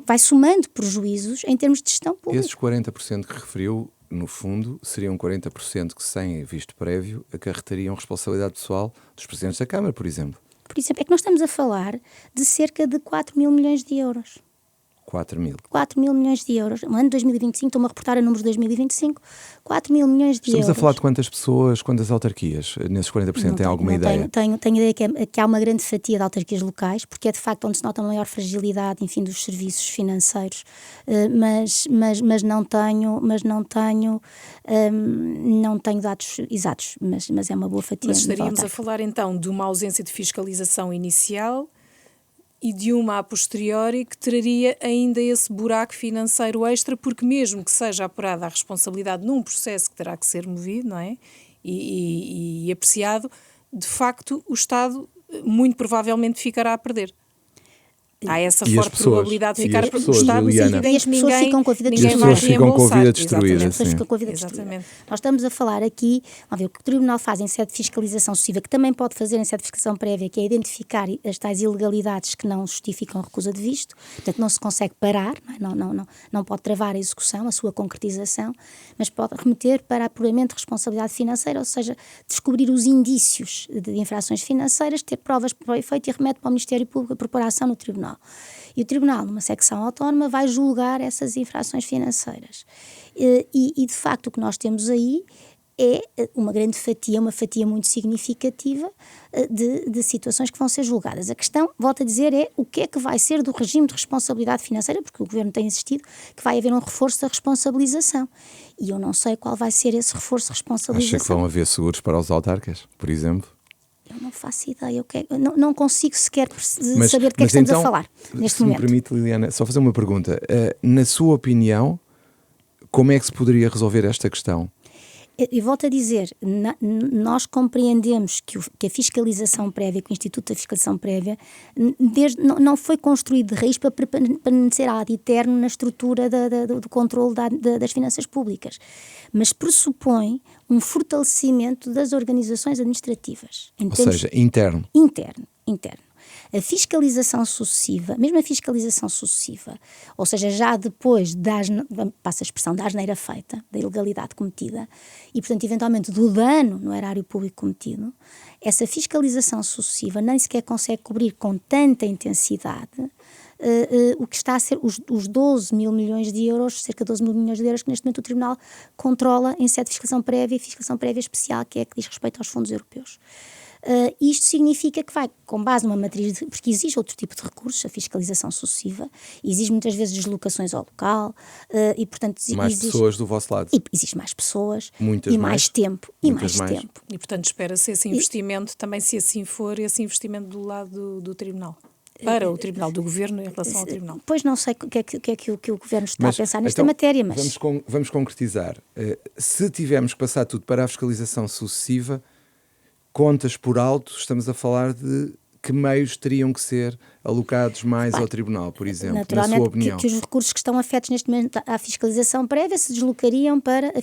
Speaker 2: vai somando prejuízos em termos de gestão pública.
Speaker 3: Esses 40% que referiu, no fundo, seriam 40% que, sem visto prévio, acarretariam responsabilidade pessoal dos presidentes da Câmara, por exemplo.
Speaker 2: Por exemplo, é que nós estamos a falar de cerca de 4 mil milhões de euros.
Speaker 3: 4 mil.
Speaker 2: 4 mil milhões de euros. No ano de 2025, estou-me a reportar a números de 2025, 4 mil milhões de euros.
Speaker 3: Estamos a falar de quantas pessoas, quantas autarquias? Nesses 40% tem alguma ideia?
Speaker 2: Tenho ideia que há uma grande fatia de autarquias locais, porque é de facto onde se nota a maior fragilidade, enfim, dos serviços financeiros, mas não tenho dados exatos, mas é uma boa fatia.
Speaker 1: Mas estaríamos a falar então de uma ausência de fiscalização inicial e de uma a posteriori que traria ainda esse buraco financeiro extra, porque mesmo que seja apurada a responsabilidade num processo que terá que ser movido, não é? E apreciado, de facto o Estado muito provavelmente ficará a perder. Há essa forte probabilidade de ficar
Speaker 3: pessoas,
Speaker 1: o Estado
Speaker 2: e as pessoas ficam com a vida destruída.
Speaker 3: As pessoas ficam com a vida destruída.
Speaker 1: Exatamente.
Speaker 2: Nós estamos a falar aqui, vamos ver, o que o Tribunal faz em sede de fiscalização sucessiva, que também pode fazer em sede de fiscalização prévia, que é identificar as tais ilegalidades que não justificam a recusa de visto, portanto não se consegue parar, não pode travar a execução, a sua concretização, mas pode remeter para apuramento de responsabilidade financeira, ou seja, descobrir os indícios de infrações financeiras, ter provas para o efeito e remete para o Ministério Público a propor a ação no Tribunal. E o Tribunal, numa secção autónoma, vai julgar essas infrações financeiras. E de facto, o que nós temos aí é uma grande fatia, uma fatia muito significativa de situações que vão ser julgadas. A questão, volto a dizer, é o que é que vai ser do regime de responsabilidade financeira, porque o Governo tem insistido que vai haver um reforço da responsabilização. E eu não sei qual vai ser esse reforço de responsabilização.
Speaker 3: Acha que vão haver seguros para os autarcas, por exemplo?
Speaker 2: Eu não faço ideia, não consigo sequer saber de que é que estamos a falar neste momento.
Speaker 3: Se me permite, Liliana, só fazer uma pergunta. Na sua opinião, como é que se poderia resolver esta questão?
Speaker 2: E volto a dizer, nós compreendemos que a fiscalização prévia, que o Instituto da Fiscalização Prévia, não foi construído de raiz para permanecer ad eterno na estrutura do controle das finanças públicas, mas pressupõe um fortalecimento das organizações administrativas.
Speaker 3: Ou seja, interno.
Speaker 2: Interno. A fiscalização sucessiva, mesmo a fiscalização sucessiva, ou seja, já depois passa a expressão da asneira feita, da ilegalidade cometida, e portanto eventualmente do dano no erário público cometido, essa fiscalização sucessiva nem sequer consegue cobrir com tanta intensidade o que está a ser os 12 mil milhões de euros, cerca de 12 mil milhões de euros que neste momento o Tribunal controla em sede de fiscalização prévia e fiscalização prévia especial, que é a que diz respeito aos fundos europeus. Isto significa que vai, com base numa matriz, porque exige outro tipo de recursos, a fiscalização sucessiva, exige muitas vezes deslocações ao local e, portanto,
Speaker 3: mais pessoas do vosso lado.
Speaker 2: Exige mais pessoas,
Speaker 3: muitas
Speaker 2: e mais tempo, e mais tempo.
Speaker 1: E, portanto, espera-se esse investimento, também se assim for, esse investimento do lado do Tribunal. Para o Tribunal, do Governo em relação ao Tribunal.
Speaker 2: Pois não sei o que é que o Governo está a pensar nesta matéria, mas...
Speaker 3: Vamos concretizar. Se tivermos que passar tudo para a fiscalização sucessiva, contas por alto, estamos a falar de que meios teriam que ser alocados mais ao Tribunal, por exemplo, na sua opinião?
Speaker 2: Que os recursos que estão afetos neste momento à fiscalização prévia se deslocariam para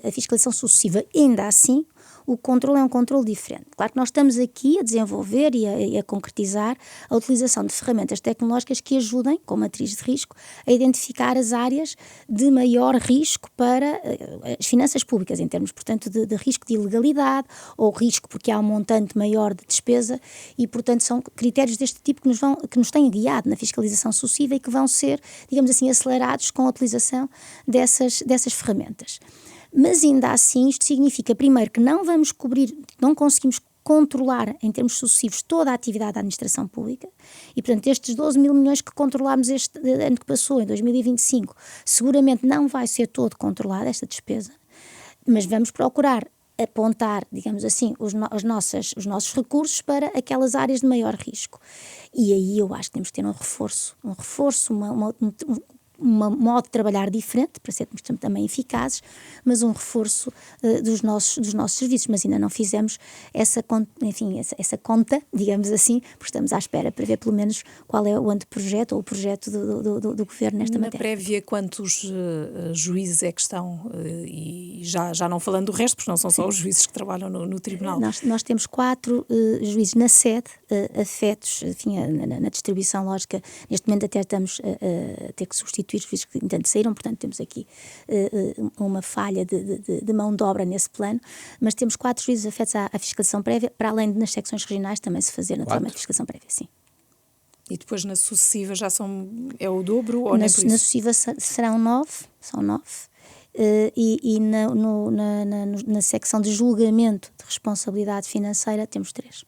Speaker 2: a fiscalização sucessiva. Ainda assim, o controle é um controle diferente. Claro que nós estamos aqui a desenvolver e a concretizar a utilização de ferramentas tecnológicas que ajudem, com matriz de risco, a identificar as áreas de maior risco para as finanças públicas, em termos, portanto, de risco de ilegalidade ou risco porque há um montante maior de despesa e, portanto, são critérios deste tipo que nos têm guiado na fiscalização sucessiva e que vão ser, digamos assim, acelerados com a utilização dessas ferramentas. Mas ainda assim isto significa, primeiro, que não vamos cobrir, não conseguimos controlar em termos sucessivos toda a atividade da administração pública e, portanto, estes 12 mil milhões que controlámos este ano que passou, em 2025, seguramente não vai ser todo controlada esta despesa, mas vamos procurar apontar, digamos assim, os nossos recursos para aquelas áreas de maior risco. E aí eu acho que temos que ter um reforço, um modo de trabalhar diferente, para sermos também eficazes, mas um reforço dos nossos serviços, mas ainda não fizemos essa conta, digamos assim, porque estamos à espera para ver pelo menos qual é o anteprojeto ou o projeto do Governo nesta matéria.
Speaker 1: Na prévia, quantos juízes é que estão, e já não falando do resto, porque não são só os juízes que trabalham no Tribunal?
Speaker 2: Nós temos 4 juízes na sede, afetos, enfim, na distribuição lógica. Neste momento até estamos a ter que substituir os juízes que entanto saíram, portanto temos aqui uma falha de mão de obra nesse plano, mas temos 4 juízes afetos à fiscalização prévia, para além de nas secções regionais também se fazer naturalmente fiscalização prévia, sim.
Speaker 1: E depois na sucessiva é o dobro ou nem por isso?
Speaker 2: Na sucessiva serão 9, são 9. E na secção de julgamento de responsabilidade financeira temos 3.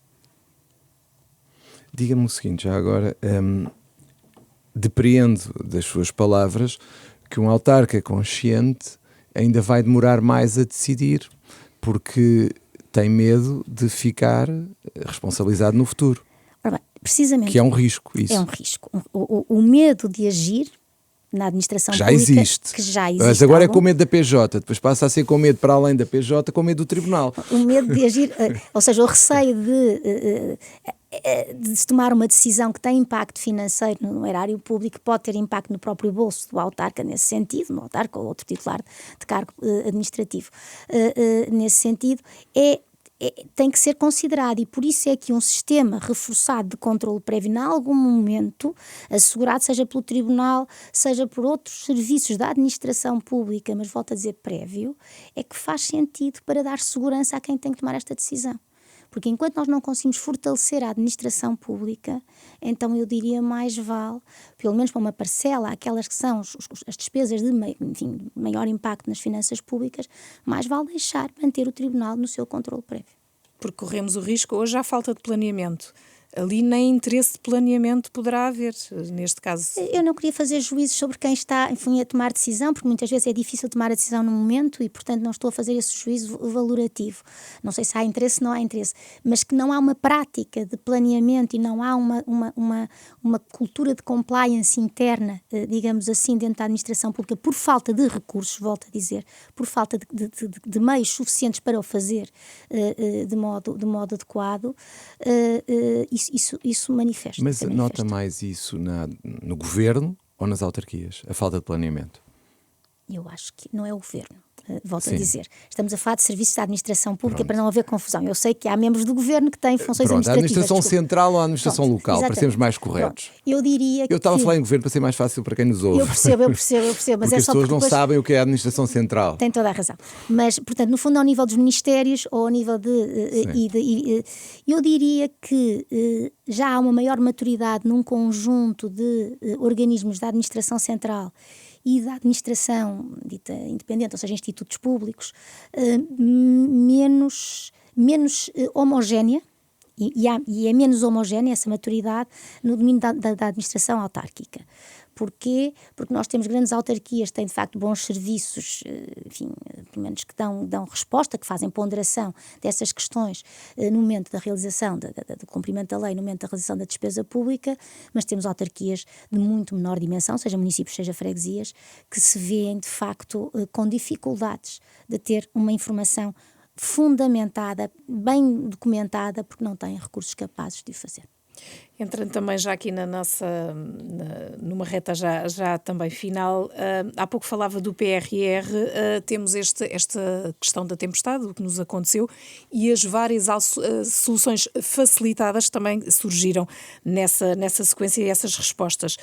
Speaker 3: Diga-me o seguinte, já agora, depreendo das suas palavras que um autarca consciente ainda vai demorar mais a decidir, porque tem medo de ficar responsabilizado no futuro.
Speaker 2: Ora bem, precisamente.
Speaker 3: Que é um risco, isso.
Speaker 2: É um risco. O medo de agir na administração
Speaker 3: já
Speaker 2: pública,
Speaker 3: existe.
Speaker 2: que já existe.
Speaker 3: Mas agora é com medo da PJ, depois passa a ser com medo, para além da PJ, com medo do Tribunal.
Speaker 2: O medo de agir, ou seja, o receio de se tomar uma decisão que tem impacto financeiro no erário público, pode ter impacto no próprio bolso do autarca nesse sentido, no autarca ou outro titular de cargo administrativo. Nesse sentido, tem que ser considerado, e por isso é que um sistema reforçado de controle prévio, em algum momento, assegurado seja pelo Tribunal, seja por outros serviços da administração pública, mas volto a dizer prévio, é que faz sentido para dar segurança a quem tem que tomar esta decisão. Porque enquanto nós não conseguimos fortalecer a administração pública, então eu diria mais vale, pelo menos para uma parcela, aquelas que são as despesas de maior impacto nas finanças públicas, mais vale manter o Tribunal no seu controle prévio.
Speaker 1: Porque corremos o risco, hoje há falta de planeamento. Ali nem interesse de planeamento poderá haver, neste caso.
Speaker 2: Eu não queria fazer juízos sobre quem está, enfim, a tomar decisão, porque muitas vezes é difícil tomar a decisão no momento e, portanto, não estou a fazer esse juízo valorativo. Não sei se há interesse, não há interesse, mas que não há uma prática de planeamento e não há uma cultura de compliance interna, digamos assim, dentro da administração pública, por falta de recursos, volto a dizer, por falta de meios suficientes para o fazer de modo adequado, isso manifesta.
Speaker 3: Mas nota mais isso no governo ou nas autarquias? A falta de planeamento?
Speaker 2: Eu acho que não é o governo. Volto
Speaker 3: Sim.
Speaker 2: a dizer. Estamos a falar de serviços da administração pública.
Speaker 3: Pronto.
Speaker 2: Para não haver confusão. Eu sei que há membros do governo que têm funções
Speaker 3: A
Speaker 2: administrativas.
Speaker 3: administração central ou a administração local,
Speaker 2: exatamente.
Speaker 3: para sermos mais corretos.
Speaker 2: Pronto. Eu diria que...
Speaker 3: Eu estava a falar em governo para ser mais fácil para quem nos ouve.
Speaker 2: Eu percebo, mas
Speaker 3: porque
Speaker 2: é
Speaker 3: as
Speaker 2: só
Speaker 3: pessoas não
Speaker 2: depois...
Speaker 3: sabem o que é a administração central.
Speaker 2: Tem toda a razão. Mas, portanto, no fundo, ao nível dos ministérios ou ao nível eu diria que já há uma maior maturidade num conjunto de organismos da administração central e da administração dita independente, ou seja, institutos públicos, menos homogénea, e é menos homogénea essa maturidade no domínio da administração autárquica. Porquê? Porque nós temos grandes autarquias que têm, de facto, bons serviços, enfim, pelo menos que dão resposta, que fazem ponderação dessas questões no momento da realização, do cumprimento da lei, no momento da realização da despesa pública, mas temos autarquias de muito menor dimensão, seja municípios, seja freguesias, que se vêem, de facto, com dificuldades de ter uma informação fundamentada, bem documentada, porque não têm recursos capazes de o fazer.
Speaker 1: Entrando também já aqui numa reta já também final, há pouco falava do PRR, temos esta questão da tempestade, o que nos aconteceu, e as várias soluções facilitadas também surgiram nessa sequência e essas respostas.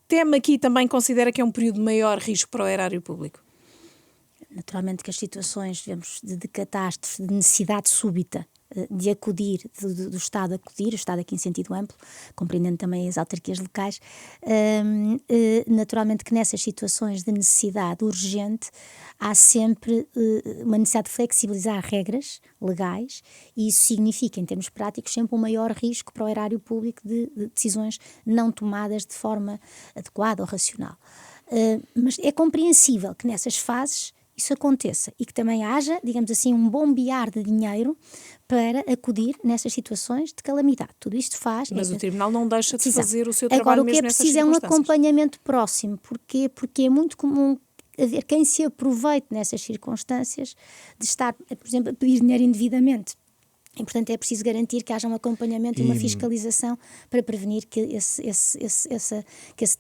Speaker 1: Teme aqui também considera que é um período de maior risco para o erário público?
Speaker 2: Naturalmente que as situações, digamos, de catástrofe, de necessidade súbita de acudir, do Estado acudir, o Estado aqui em sentido amplo, compreendendo também as autarquias locais, naturalmente que nessas situações de necessidade urgente há sempre uma necessidade de flexibilizar regras legais, e isso significa, em termos práticos, sempre um maior risco para o erário público de decisões não tomadas de forma adequada ou racional. Mas é compreensível que nessas fases isso aconteça e que também haja, digamos assim, um bombear de dinheiro para acudir nessas situações de calamidade. Tudo isto faz...
Speaker 1: Mas o Tribunal não deixa de
Speaker 2: Exato.
Speaker 1: fazer o seu
Speaker 2: Agora,
Speaker 1: trabalho
Speaker 2: o que
Speaker 1: mesmo
Speaker 2: é
Speaker 1: nessas
Speaker 2: preciso é um
Speaker 1: circunstâncias.
Speaker 2: acompanhamento próximo. Porquê? Porque é muito comum haver quem se aproveite nessas circunstâncias de estar, por exemplo, a pedir dinheiro indevidamente. E, portanto, é preciso garantir que haja um acompanhamento e uma fiscalização para prevenir que esse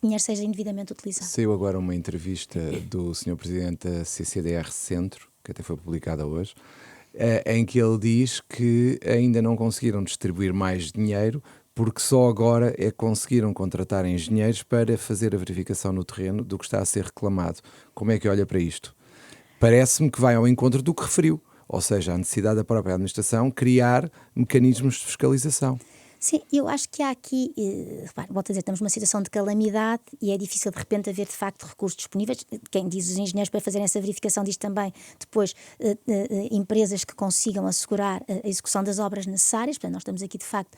Speaker 2: dinheiro seja indevidamente utilizado.
Speaker 3: Saiu agora uma entrevista do Sr. Presidente da CCDR Centro, que até foi publicada hoje, em que ele diz que ainda não conseguiram distribuir mais dinheiro porque só agora é que conseguiram contratar engenheiros para fazer a verificação no terreno do que está a ser reclamado. Como é que olha para isto? Parece-me que vai ao encontro do que referiu, ou seja, a necessidade da própria administração criar mecanismos de fiscalização.
Speaker 2: Sim, eu acho que há aqui, repare, volto a dizer, estamos numa situação de calamidade e é difícil de repente haver de facto recursos disponíveis. Quem diz os engenheiros para fazerem essa verificação diz também depois empresas que consigam assegurar a execução das obras necessárias. Portanto, nós estamos aqui de facto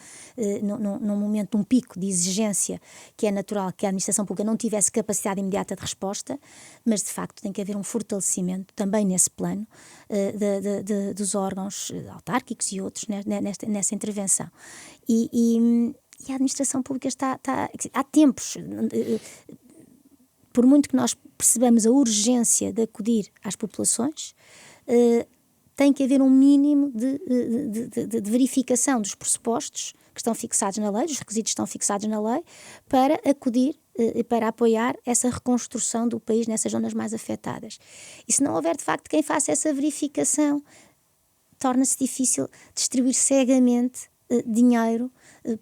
Speaker 2: num momento, um pico de exigência que é natural que a administração pública não tivesse capacidade imediata de resposta, mas de facto tem que haver um fortalecimento também nesse plano dos órgãos autárquicos e outros nessa intervenção. E a administração pública está há tempos, por muito que nós percebamos a urgência de acudir às populações, tem que haver um mínimo de verificação dos pressupostos que estão fixados na lei, os requisitos estão fixados na lei, para acudir e para apoiar essa reconstrução do país nessas zonas mais afetadas. E se não houver de facto quem faça essa verificação, torna-se difícil distribuir cegamente dinheiro,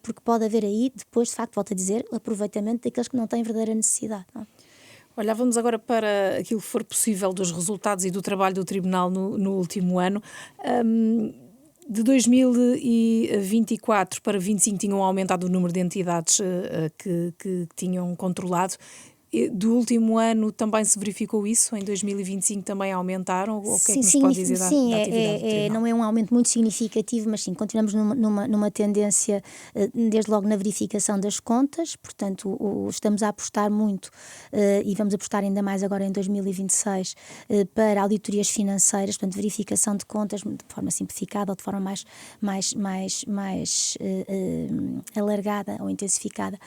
Speaker 2: porque pode haver aí, depois, de facto, volto a dizer, o aproveitamento daqueles que não têm verdadeira necessidade. Não?
Speaker 1: Olhávamos agora para aquilo que for possível dos resultados e do trabalho do Tribunal no último ano. De 2024 para 2025 tinham aumentado o número de entidades que tinham controlado. Do último ano também se verificou isso? Em 2025 também aumentaram? Ou o que é que nos pode dizer da atividade do Tribunal?
Speaker 2: Não é um aumento muito significativo, mas sim, continuamos numa tendência, desde logo na verificação das contas, portanto estamos a apostar muito e vamos apostar ainda mais agora em 2026 para auditorias financeiras, portanto verificação de contas de forma simplificada ou de forma mais alargada ou intensificada.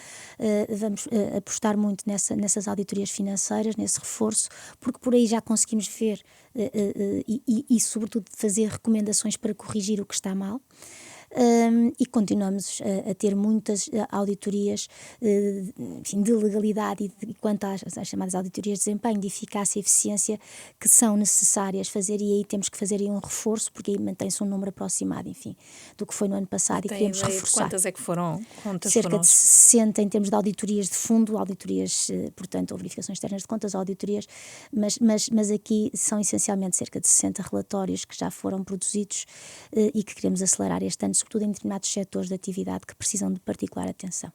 Speaker 2: Vamos apostar muito nessas auditorias financeiras, nesse reforço, porque por aí já conseguimos ver e sobretudo fazer recomendações para corrigir o que está mal. E continuamos a ter muitas auditorias de legalidade e quanto às chamadas auditorias de desempenho, de eficácia e eficiência que são necessárias fazer, e aí temos que fazer aí um reforço, porque aí mantém-se um número aproximado, enfim, do que foi no ano passado.
Speaker 1: Tem
Speaker 2: e queremos reforçar.
Speaker 1: Quantas é que foram?
Speaker 2: Cerca de 60 em termos de auditorias de fundo, auditorias, portanto, ou verificações externas de contas, auditorias, mas aqui são essencialmente cerca de 60 relatórios que já foram produzidos e que queremos acelerar este ano, sobretudo em determinados setores de atividade que precisam de particular atenção.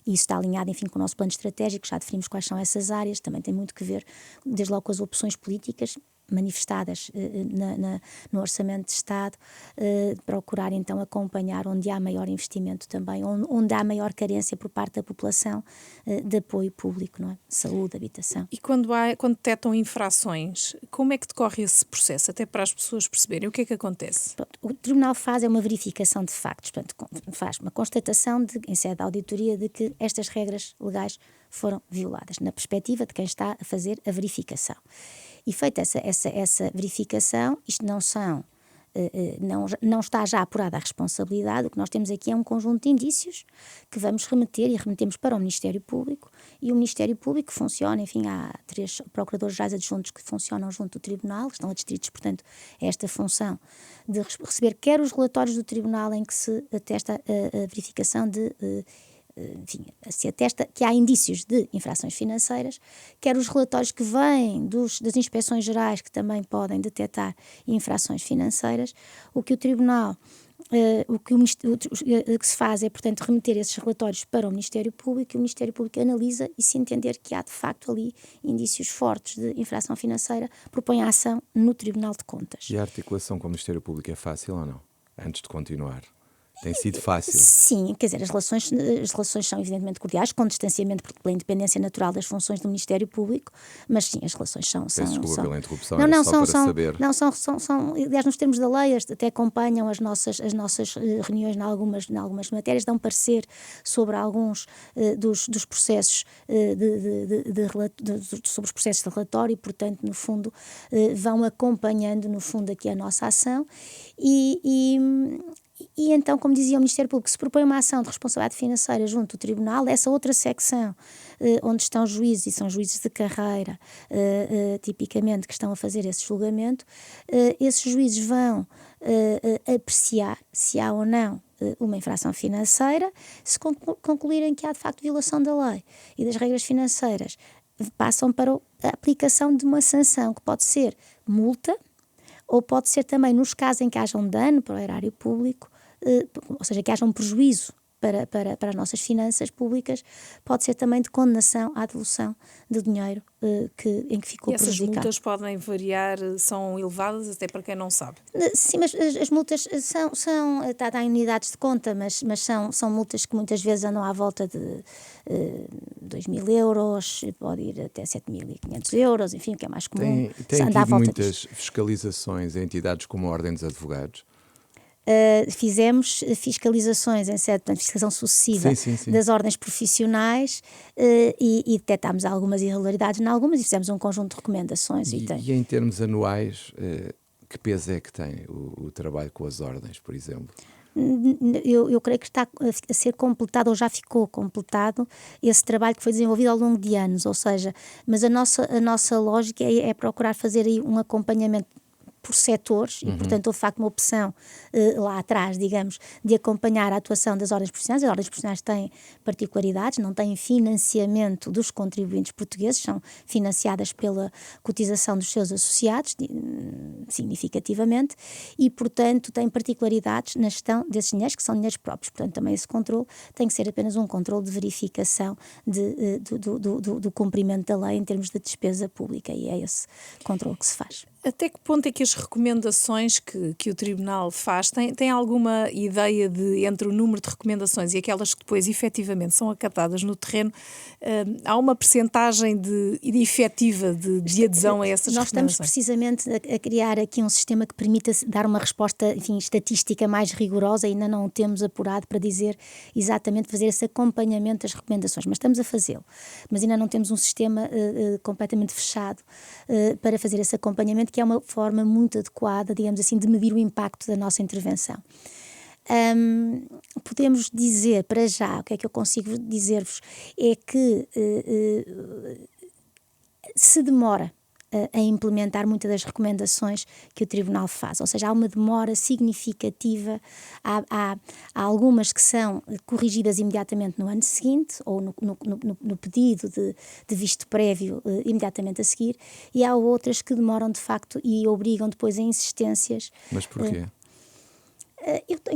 Speaker 2: E isso está alinhado, enfim, com o nosso plano estratégico, já definimos quais são essas áreas, também tem muito que ver, desde logo, com as opções políticas manifestadas no Orçamento de Estado, procurar então acompanhar onde há maior investimento também, onde há maior carência por parte da população de apoio público, não é? Saúde, habitação.
Speaker 1: E quando detectam infrações, como é que decorre esse processo, até para as pessoas perceberem o que é que acontece?
Speaker 2: Pronto, o Tribunal faz uma verificação de factos, portanto, faz uma constatação em sede de auditoria de que estas regras legais foram violadas, na perspectiva de quem está a fazer a verificação. E feita essa verificação, isto não está já apurada a responsabilidade. O que nós temos aqui é um conjunto de indícios que vamos remeter e remetemos para o Ministério Público, e o Ministério Público funciona, enfim, há 3 procuradores-gerais adjuntos que funcionam junto do Tribunal, estão adscritos, portanto, a esta função de receber quer os relatórios do Tribunal em que se atesta a verificação enfim, se atesta que há indícios de infrações financeiras, quer os relatórios que vêm das inspeções gerais, que também podem detectar infrações financeiras. O que o Tribunal, o que se faz é, portanto, remeter esses relatórios para o Ministério Público, e o Ministério Público analisa, e se entender que há, de facto, ali indícios fortes de infração financeira, propõe a ação no Tribunal de Contas.
Speaker 3: E a articulação com o Ministério Público é fácil ou não? Antes de continuar. Tem sido fácil.
Speaker 2: Sim, quer dizer, as relações são evidentemente cordiais, com distanciamento pela independência natural das funções do Ministério Público, mas sim, as relações são...
Speaker 3: Peço desculpa pela interrupção,
Speaker 2: Não,
Speaker 3: era
Speaker 2: não,
Speaker 3: só
Speaker 2: são,
Speaker 3: para
Speaker 2: são,
Speaker 3: saber.
Speaker 2: não, são, aliás, nos termos da lei, até acompanham as nossas reuniões em algumas matérias, dão parecer sobre alguns dos processos sobre os processos de relatório, e, portanto, no fundo, vão acompanhando, no fundo, aqui a nossa ação e então, como dizia o Ministério Público, se propõe uma ação de responsabilidade financeira junto do Tribunal, essa outra secção onde estão juízes, e são juízes de carreira, tipicamente, que estão a fazer esse julgamento, esses juízes vão apreciar se há ou não uma infração financeira. Se concluírem que há de facto violação da lei e das regras financeiras, passam para a aplicação de uma sanção, que pode ser multa, ou pode ser também, nos casos em que haja um dano para o erário público, ou seja, que haja um prejuízo para as nossas finanças públicas, pode ser também de condenação à devolução de dinheiro em que ficou prejudicado.
Speaker 1: E essas multas podem variar, são elevadas, até para quem não sabe?
Speaker 2: Sim, mas as multas está em unidades de conta, mas são multas que muitas vezes andam à volta de 2.000 euros, pode ir até 7.500 euros, enfim, o que é mais comum.
Speaker 3: Tem tido muitas fiscalizações em entidades como a Ordem dos Advogados?
Speaker 2: Fizemos fiscalizações em sede, portanto, fiscalização sucessiva
Speaker 3: sim.
Speaker 2: das ordens profissionais e detectámos algumas irregularidades em algumas e fizemos um conjunto de recomendações.
Speaker 3: E em termos anuais, que peso é que tem o trabalho com as ordens, por exemplo?
Speaker 2: Eu creio que está a ser completado, ou já ficou completado, esse trabalho que foi desenvolvido ao longo de anos, ou seja, mas a nossa lógica é procurar fazer aí um acompanhamento por setores e, portanto, houve de facto uma opção lá atrás, digamos, de acompanhar a atuação das ordens profissionais. As ordens profissionais têm particularidades, não têm financiamento dos contribuintes portugueses, são financiadas pela cotização dos seus associados, significativamente, e, portanto, têm particularidades na gestão desses dinheiros, que são dinheiros próprios. Portanto, também esse controle tem que ser apenas um controle de verificação do cumprimento da lei em termos de despesa pública, e é esse controle que se faz.
Speaker 1: Até que ponto é que as recomendações que o Tribunal faz têm alguma ideia de, entre o número de recomendações e aquelas que depois efetivamente são acatadas no terreno, há uma percentagem efetiva de adesão a essas recomendações?
Speaker 2: Nós estamos precisamente a criar aqui um sistema que permita dar uma resposta, enfim, estatística mais rigorosa. Ainda não o temos apurado para dizer exatamente, fazer esse acompanhamento das recomendações, mas estamos a fazê-lo. Mas ainda não temos um sistema completamente fechado para fazer esse acompanhamento, que é uma forma muito adequada, digamos assim, de medir o impacto da nossa intervenção. Podemos dizer, para já, o que é que eu consigo dizer-vos, é que se demora a implementar muitas das recomendações que o Tribunal faz, ou seja, há uma demora significativa, há algumas que são corrigidas imediatamente no ano seguinte, ou no pedido de visto prévio imediatamente a seguir, e há outras que demoram de facto e obrigam depois a insistências.
Speaker 3: Mas porquê?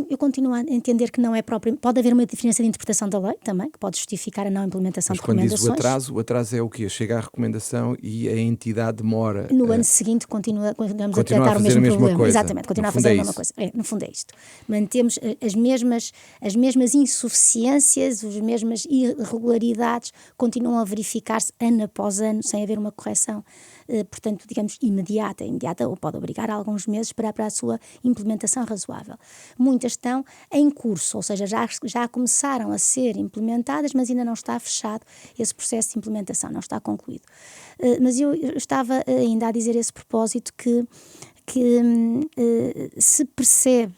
Speaker 2: Eu continuo a entender que não é próprio. Pode haver uma diferença de interpretação da lei também, que pode justificar a não implementação de recomendações.
Speaker 3: Mas quando diz o atraso é o quê? Chega à recomendação e a entidade demora.
Speaker 2: No ano seguinte continuamos a
Speaker 3: continua
Speaker 2: tratar o mesmo problema.
Speaker 3: Coisa.
Speaker 2: Exatamente, continua a fazer a mesma coisa. No fundo é isto. Mantemos as mesmas insuficiências, as mesmas irregularidades, continuam a verificar-se ano após ano, sem haver uma correção, portanto, digamos, imediata, ou pode obrigar alguns meses para a sua implementação razoável. Muitas estão em curso, ou seja, já começaram a ser implementadas, mas ainda não está fechado esse processo de implementação, não está concluído. Mas eu estava ainda a dizer a esse propósito que se percebe,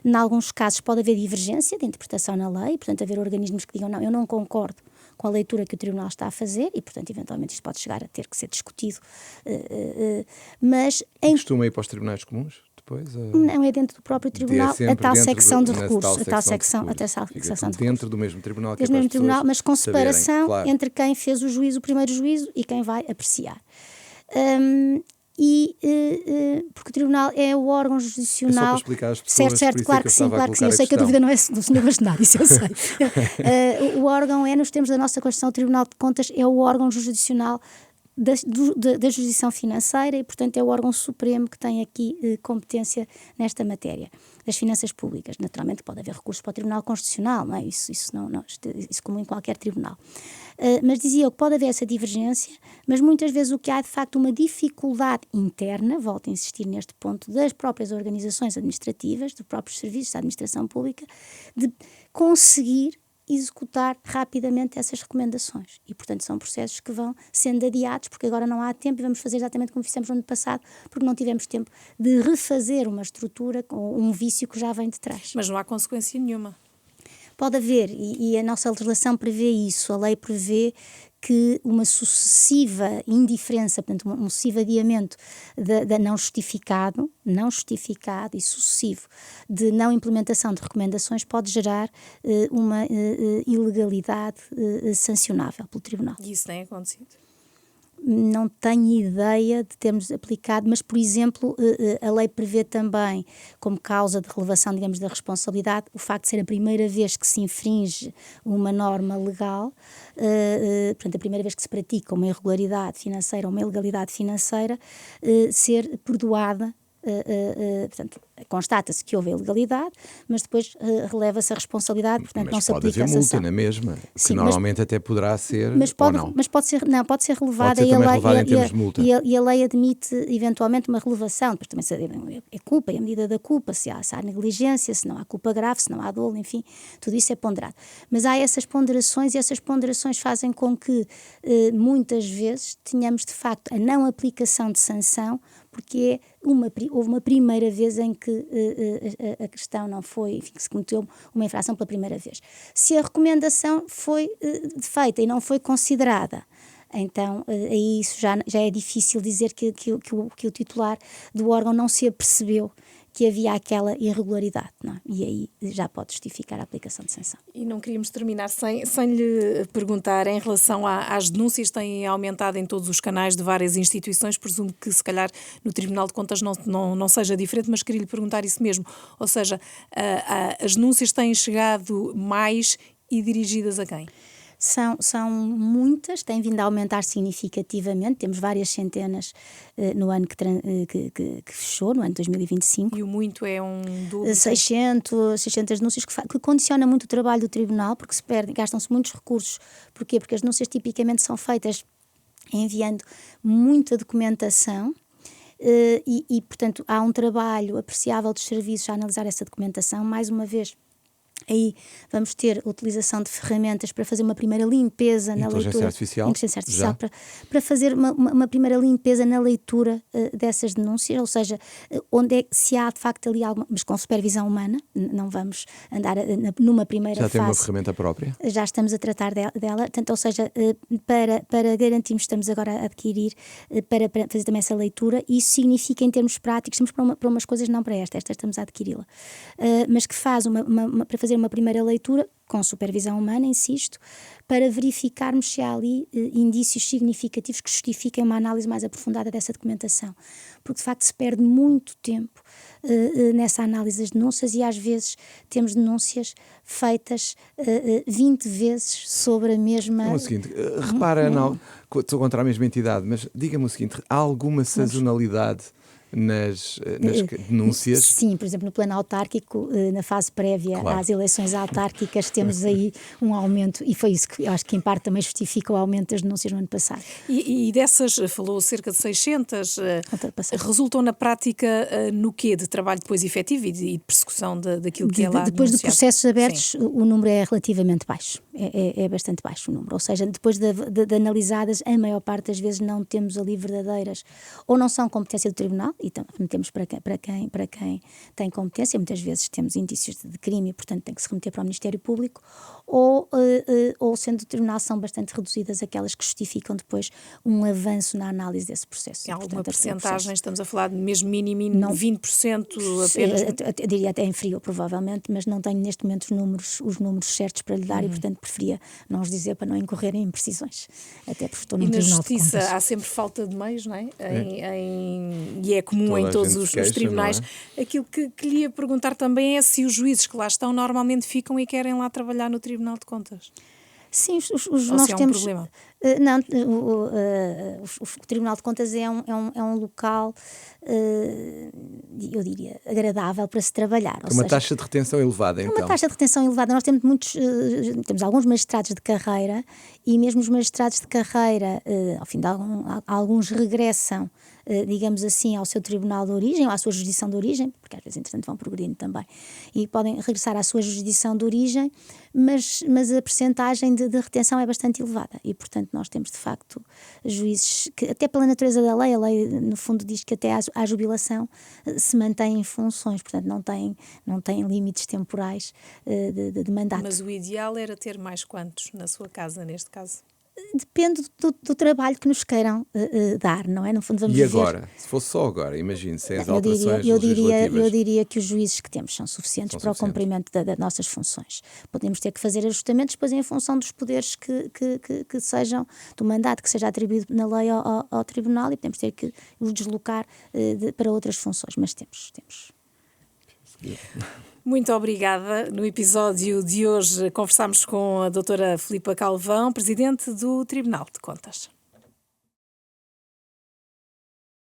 Speaker 2: em alguns casos pode haver divergência de interpretação na lei, portanto haver organismos que digam não, eu não concordo com a leitura que o Tribunal está a fazer e, portanto, eventualmente isto pode chegar a ter que ser discutido, mas...
Speaker 3: Costuma ir para os tribunais comuns depois?
Speaker 2: Não, é dentro do próprio Tribunal, a tal secção de recursos,
Speaker 3: dentro do mesmo Tribunal,
Speaker 2: que mesmo tribunal, mas com separação
Speaker 3: claro,
Speaker 2: entre quem fez o primeiro juízo e quem vai apreciar. Porque o Tribunal é o órgão jurisdicional.
Speaker 3: É só para explicar às pessoas,
Speaker 2: certo, claro que sim. Eu sei que a dúvida não é do Sr. Bastonário, isso eu sei. O órgão nos termos da nossa Constituição, o Tribunal de Contas é o órgão jurisdicional da jurisdição financeira e, portanto, é o órgão supremo que tem aqui competência nesta matéria. das finanças públicas. Naturalmente pode haver recursos para o Tribunal Constitucional, não é? Isso como em qualquer tribunal. Mas dizia eu que pode haver essa divergência, mas muitas vezes o que há de facto uma dificuldade interna, volto a insistir neste ponto, das próprias organizações administrativas, dos próprios serviços da administração pública, de conseguir executar rapidamente essas recomendações. E, portanto, são processos que vão sendo adiados, porque agora não há tempo e vamos fazer exatamente como fizemos no ano passado, porque não tivemos tempo de refazer uma estrutura com um vício que já vem de trás.
Speaker 1: Mas não há consequência nenhuma.
Speaker 2: Pode haver, e a nossa legislação prevê isso. A lei prevê que uma sucessiva indiferença, portanto, um sucessivo adiamento da não justificado e sucessivo de não implementação de recomendações pode gerar uma ilegalidade sancionável pelo Tribunal.
Speaker 1: E isso tem acontecido?
Speaker 2: Não tenho ideia de termos aplicado, mas, por exemplo, a lei prevê também, como causa de relevação, digamos, da responsabilidade, o facto de ser a primeira vez que se infringe uma norma legal, portanto, a primeira vez que se pratica uma irregularidade financeira ou uma ilegalidade financeira, ser perdoada. Portanto, constata-se que houve ilegalidade, mas depois releva-se a responsabilidade, portanto
Speaker 3: mas
Speaker 2: não se aplica a
Speaker 3: pode haver
Speaker 2: sanção.
Speaker 3: multa na mesma, que
Speaker 2: Sim,
Speaker 3: normalmente até poderá ser,
Speaker 2: mas pode,
Speaker 3: ou não?
Speaker 2: Mas pode ser relevada,
Speaker 3: Pode ser também relevada em termos de multa.
Speaker 2: e a lei admite eventualmente uma relevação, depois também é culpa, é a medida da culpa, se há negligência, se não há culpa grave, se não há dolo, enfim, tudo isso é ponderado. Mas há essas ponderações, e essas ponderações fazem com que muitas vezes tenhamos de facto a não aplicação de sanção, porque houve uma primeira vez em que a questão não foi, enfim, que se cometeu uma infração pela primeira vez. Se a recomendação foi feita e não foi considerada, então aí isso já é difícil dizer que o titular do órgão não se apercebeu que havia aquela irregularidade, não é? E aí já pode justificar a aplicação de sanção.
Speaker 1: E não queríamos terminar sem lhe perguntar em relação às denúncias, têm aumentado em todos os canais de várias instituições, presumo que se calhar no Tribunal de Contas não seja diferente, mas queria lhe perguntar isso mesmo, ou seja, as denúncias têm chegado mais e dirigidas a quem?
Speaker 2: São muitas, têm vindo a aumentar significativamente, temos várias centenas no ano que fechou, no ano de 2025.
Speaker 1: E o muito é um dobro?
Speaker 2: 600 denúncias, que condiciona muito o trabalho do Tribunal, porque gastam-se muitos recursos. Porquê? Porque as denúncias tipicamente são feitas enviando muita documentação, portanto, há um trabalho apreciável dos serviços a analisar essa documentação, mais uma vez. Aí vamos ter a utilização de ferramentas para fazer uma primeira limpeza na leitura. Inteligência artificial para fazer uma primeira limpeza na leitura dessas denúncias, ou seja, se há de facto ali alguma, mas com supervisão humana, não vamos andar numa primeira fase.
Speaker 3: Já tem uma ferramenta própria?
Speaker 2: Já estamos a tratar dela, portanto, ou seja, para garantirmos, estamos agora a adquirir, para fazer também essa leitura, e isso significa em termos práticos, estamos para umas coisas, não para esta estamos a adquiri-la, mas que faz para fazer uma primeira leitura, com supervisão humana, insisto, para verificarmos se há ali indícios significativos que justifiquem uma análise mais aprofundada dessa documentação. Porque, de facto, se perde muito tempo nessa análise das denúncias, e às vezes temos denúncias feitas 20 vezes sobre a mesma...
Speaker 3: É o seguinte, repara, não, estou contra a mesma entidade, mas diga-me o seguinte, há alguma sazonalidade nas denúncias?
Speaker 2: Sim, por exemplo, no plano autárquico, na fase prévia às eleições autárquicas, temos aí um aumento, e foi isso que eu acho que em parte também justifica o aumento das denúncias no ano passado.
Speaker 1: E dessas, falou cerca de 600, resultam na prática no quê? De trabalho depois efetivo e de persecução daquilo que é lá
Speaker 2: depois
Speaker 1: denunciado?
Speaker 2: De processos abertos, sim, o número é relativamente baixo, é bastante baixo o número, ou seja, depois de analisadas, a maior parte das vezes não temos ali verdadeiras, ou não são competência do Tribunal, e remetemos para quem tem competência, muitas vezes temos indícios de crime e, portanto, tem que se remeter para o Ministério Público, ou sendo do Tribunal, são bastante reduzidas aquelas que justificam depois um avanço na análise desse processo.
Speaker 1: Em alguma percentagem, estamos a falar de mesmo mínimo, não, 20% apenas?
Speaker 2: Eu diria até inferior, provavelmente, mas não tenho neste momento os números certos para lhe dar, e, portanto, preferia não os dizer para não incorrer em imprecisões. Até porque estou num Tribunal de Contas.
Speaker 1: E na Justiça há sempre falta de meios, não é? E é comum em todos os tribunais. Aquilo que lhe ia perguntar também é se os juízes que lá estão normalmente ficam e querem lá trabalhar no Tribunal de Contas.
Speaker 2: Sim,
Speaker 1: Ou
Speaker 2: nós
Speaker 1: se é um
Speaker 2: temos.
Speaker 1: problema?
Speaker 2: Não, o Tribunal de Contas é um local, eu diria, agradável para se trabalhar.
Speaker 3: Tem uma taxa de retenção elevada,
Speaker 2: É
Speaker 3: então.
Speaker 2: uma taxa de retenção elevada. Nós temos temos alguns magistrados de carreira e mesmo os magistrados de carreira, ao fim de alguns regressam, digamos assim, ao seu tribunal de origem ou à sua jurisdição de origem, porque às vezes, entretanto, vão progredindo também, e podem regressar à sua jurisdição de origem, mas a percentagem de retenção é bastante elevada e, portanto, nós temos, de facto, juízes que, até pela natureza da lei, a lei, no fundo, diz que até à jubilação se mantêm em funções, portanto, não têm limites temporais de mandato.
Speaker 1: Mas o ideal era ter mais quantos na sua casa, neste caso?
Speaker 2: Depende do trabalho que nos queiram dar, não é? No fundo, vamos
Speaker 3: E
Speaker 2: dizer,
Speaker 3: agora? Se fosse só agora, imagine, sem as
Speaker 2: eu
Speaker 3: alterações
Speaker 2: eu
Speaker 3: legislativas.
Speaker 2: diria que os juízes que temos são suficientes
Speaker 3: São
Speaker 2: para
Speaker 3: suficientes.
Speaker 2: o cumprimento das nossas funções. Podemos ter que fazer ajustamentos depois em função dos poderes que sejam, do mandato que seja atribuído na lei ao Tribunal, e podemos ter que os deslocar para outras funções, mas temos.
Speaker 1: Muito obrigada. No episódio de hoje conversámos com a doutora Filipa Calvão, presidente do Tribunal de Contas.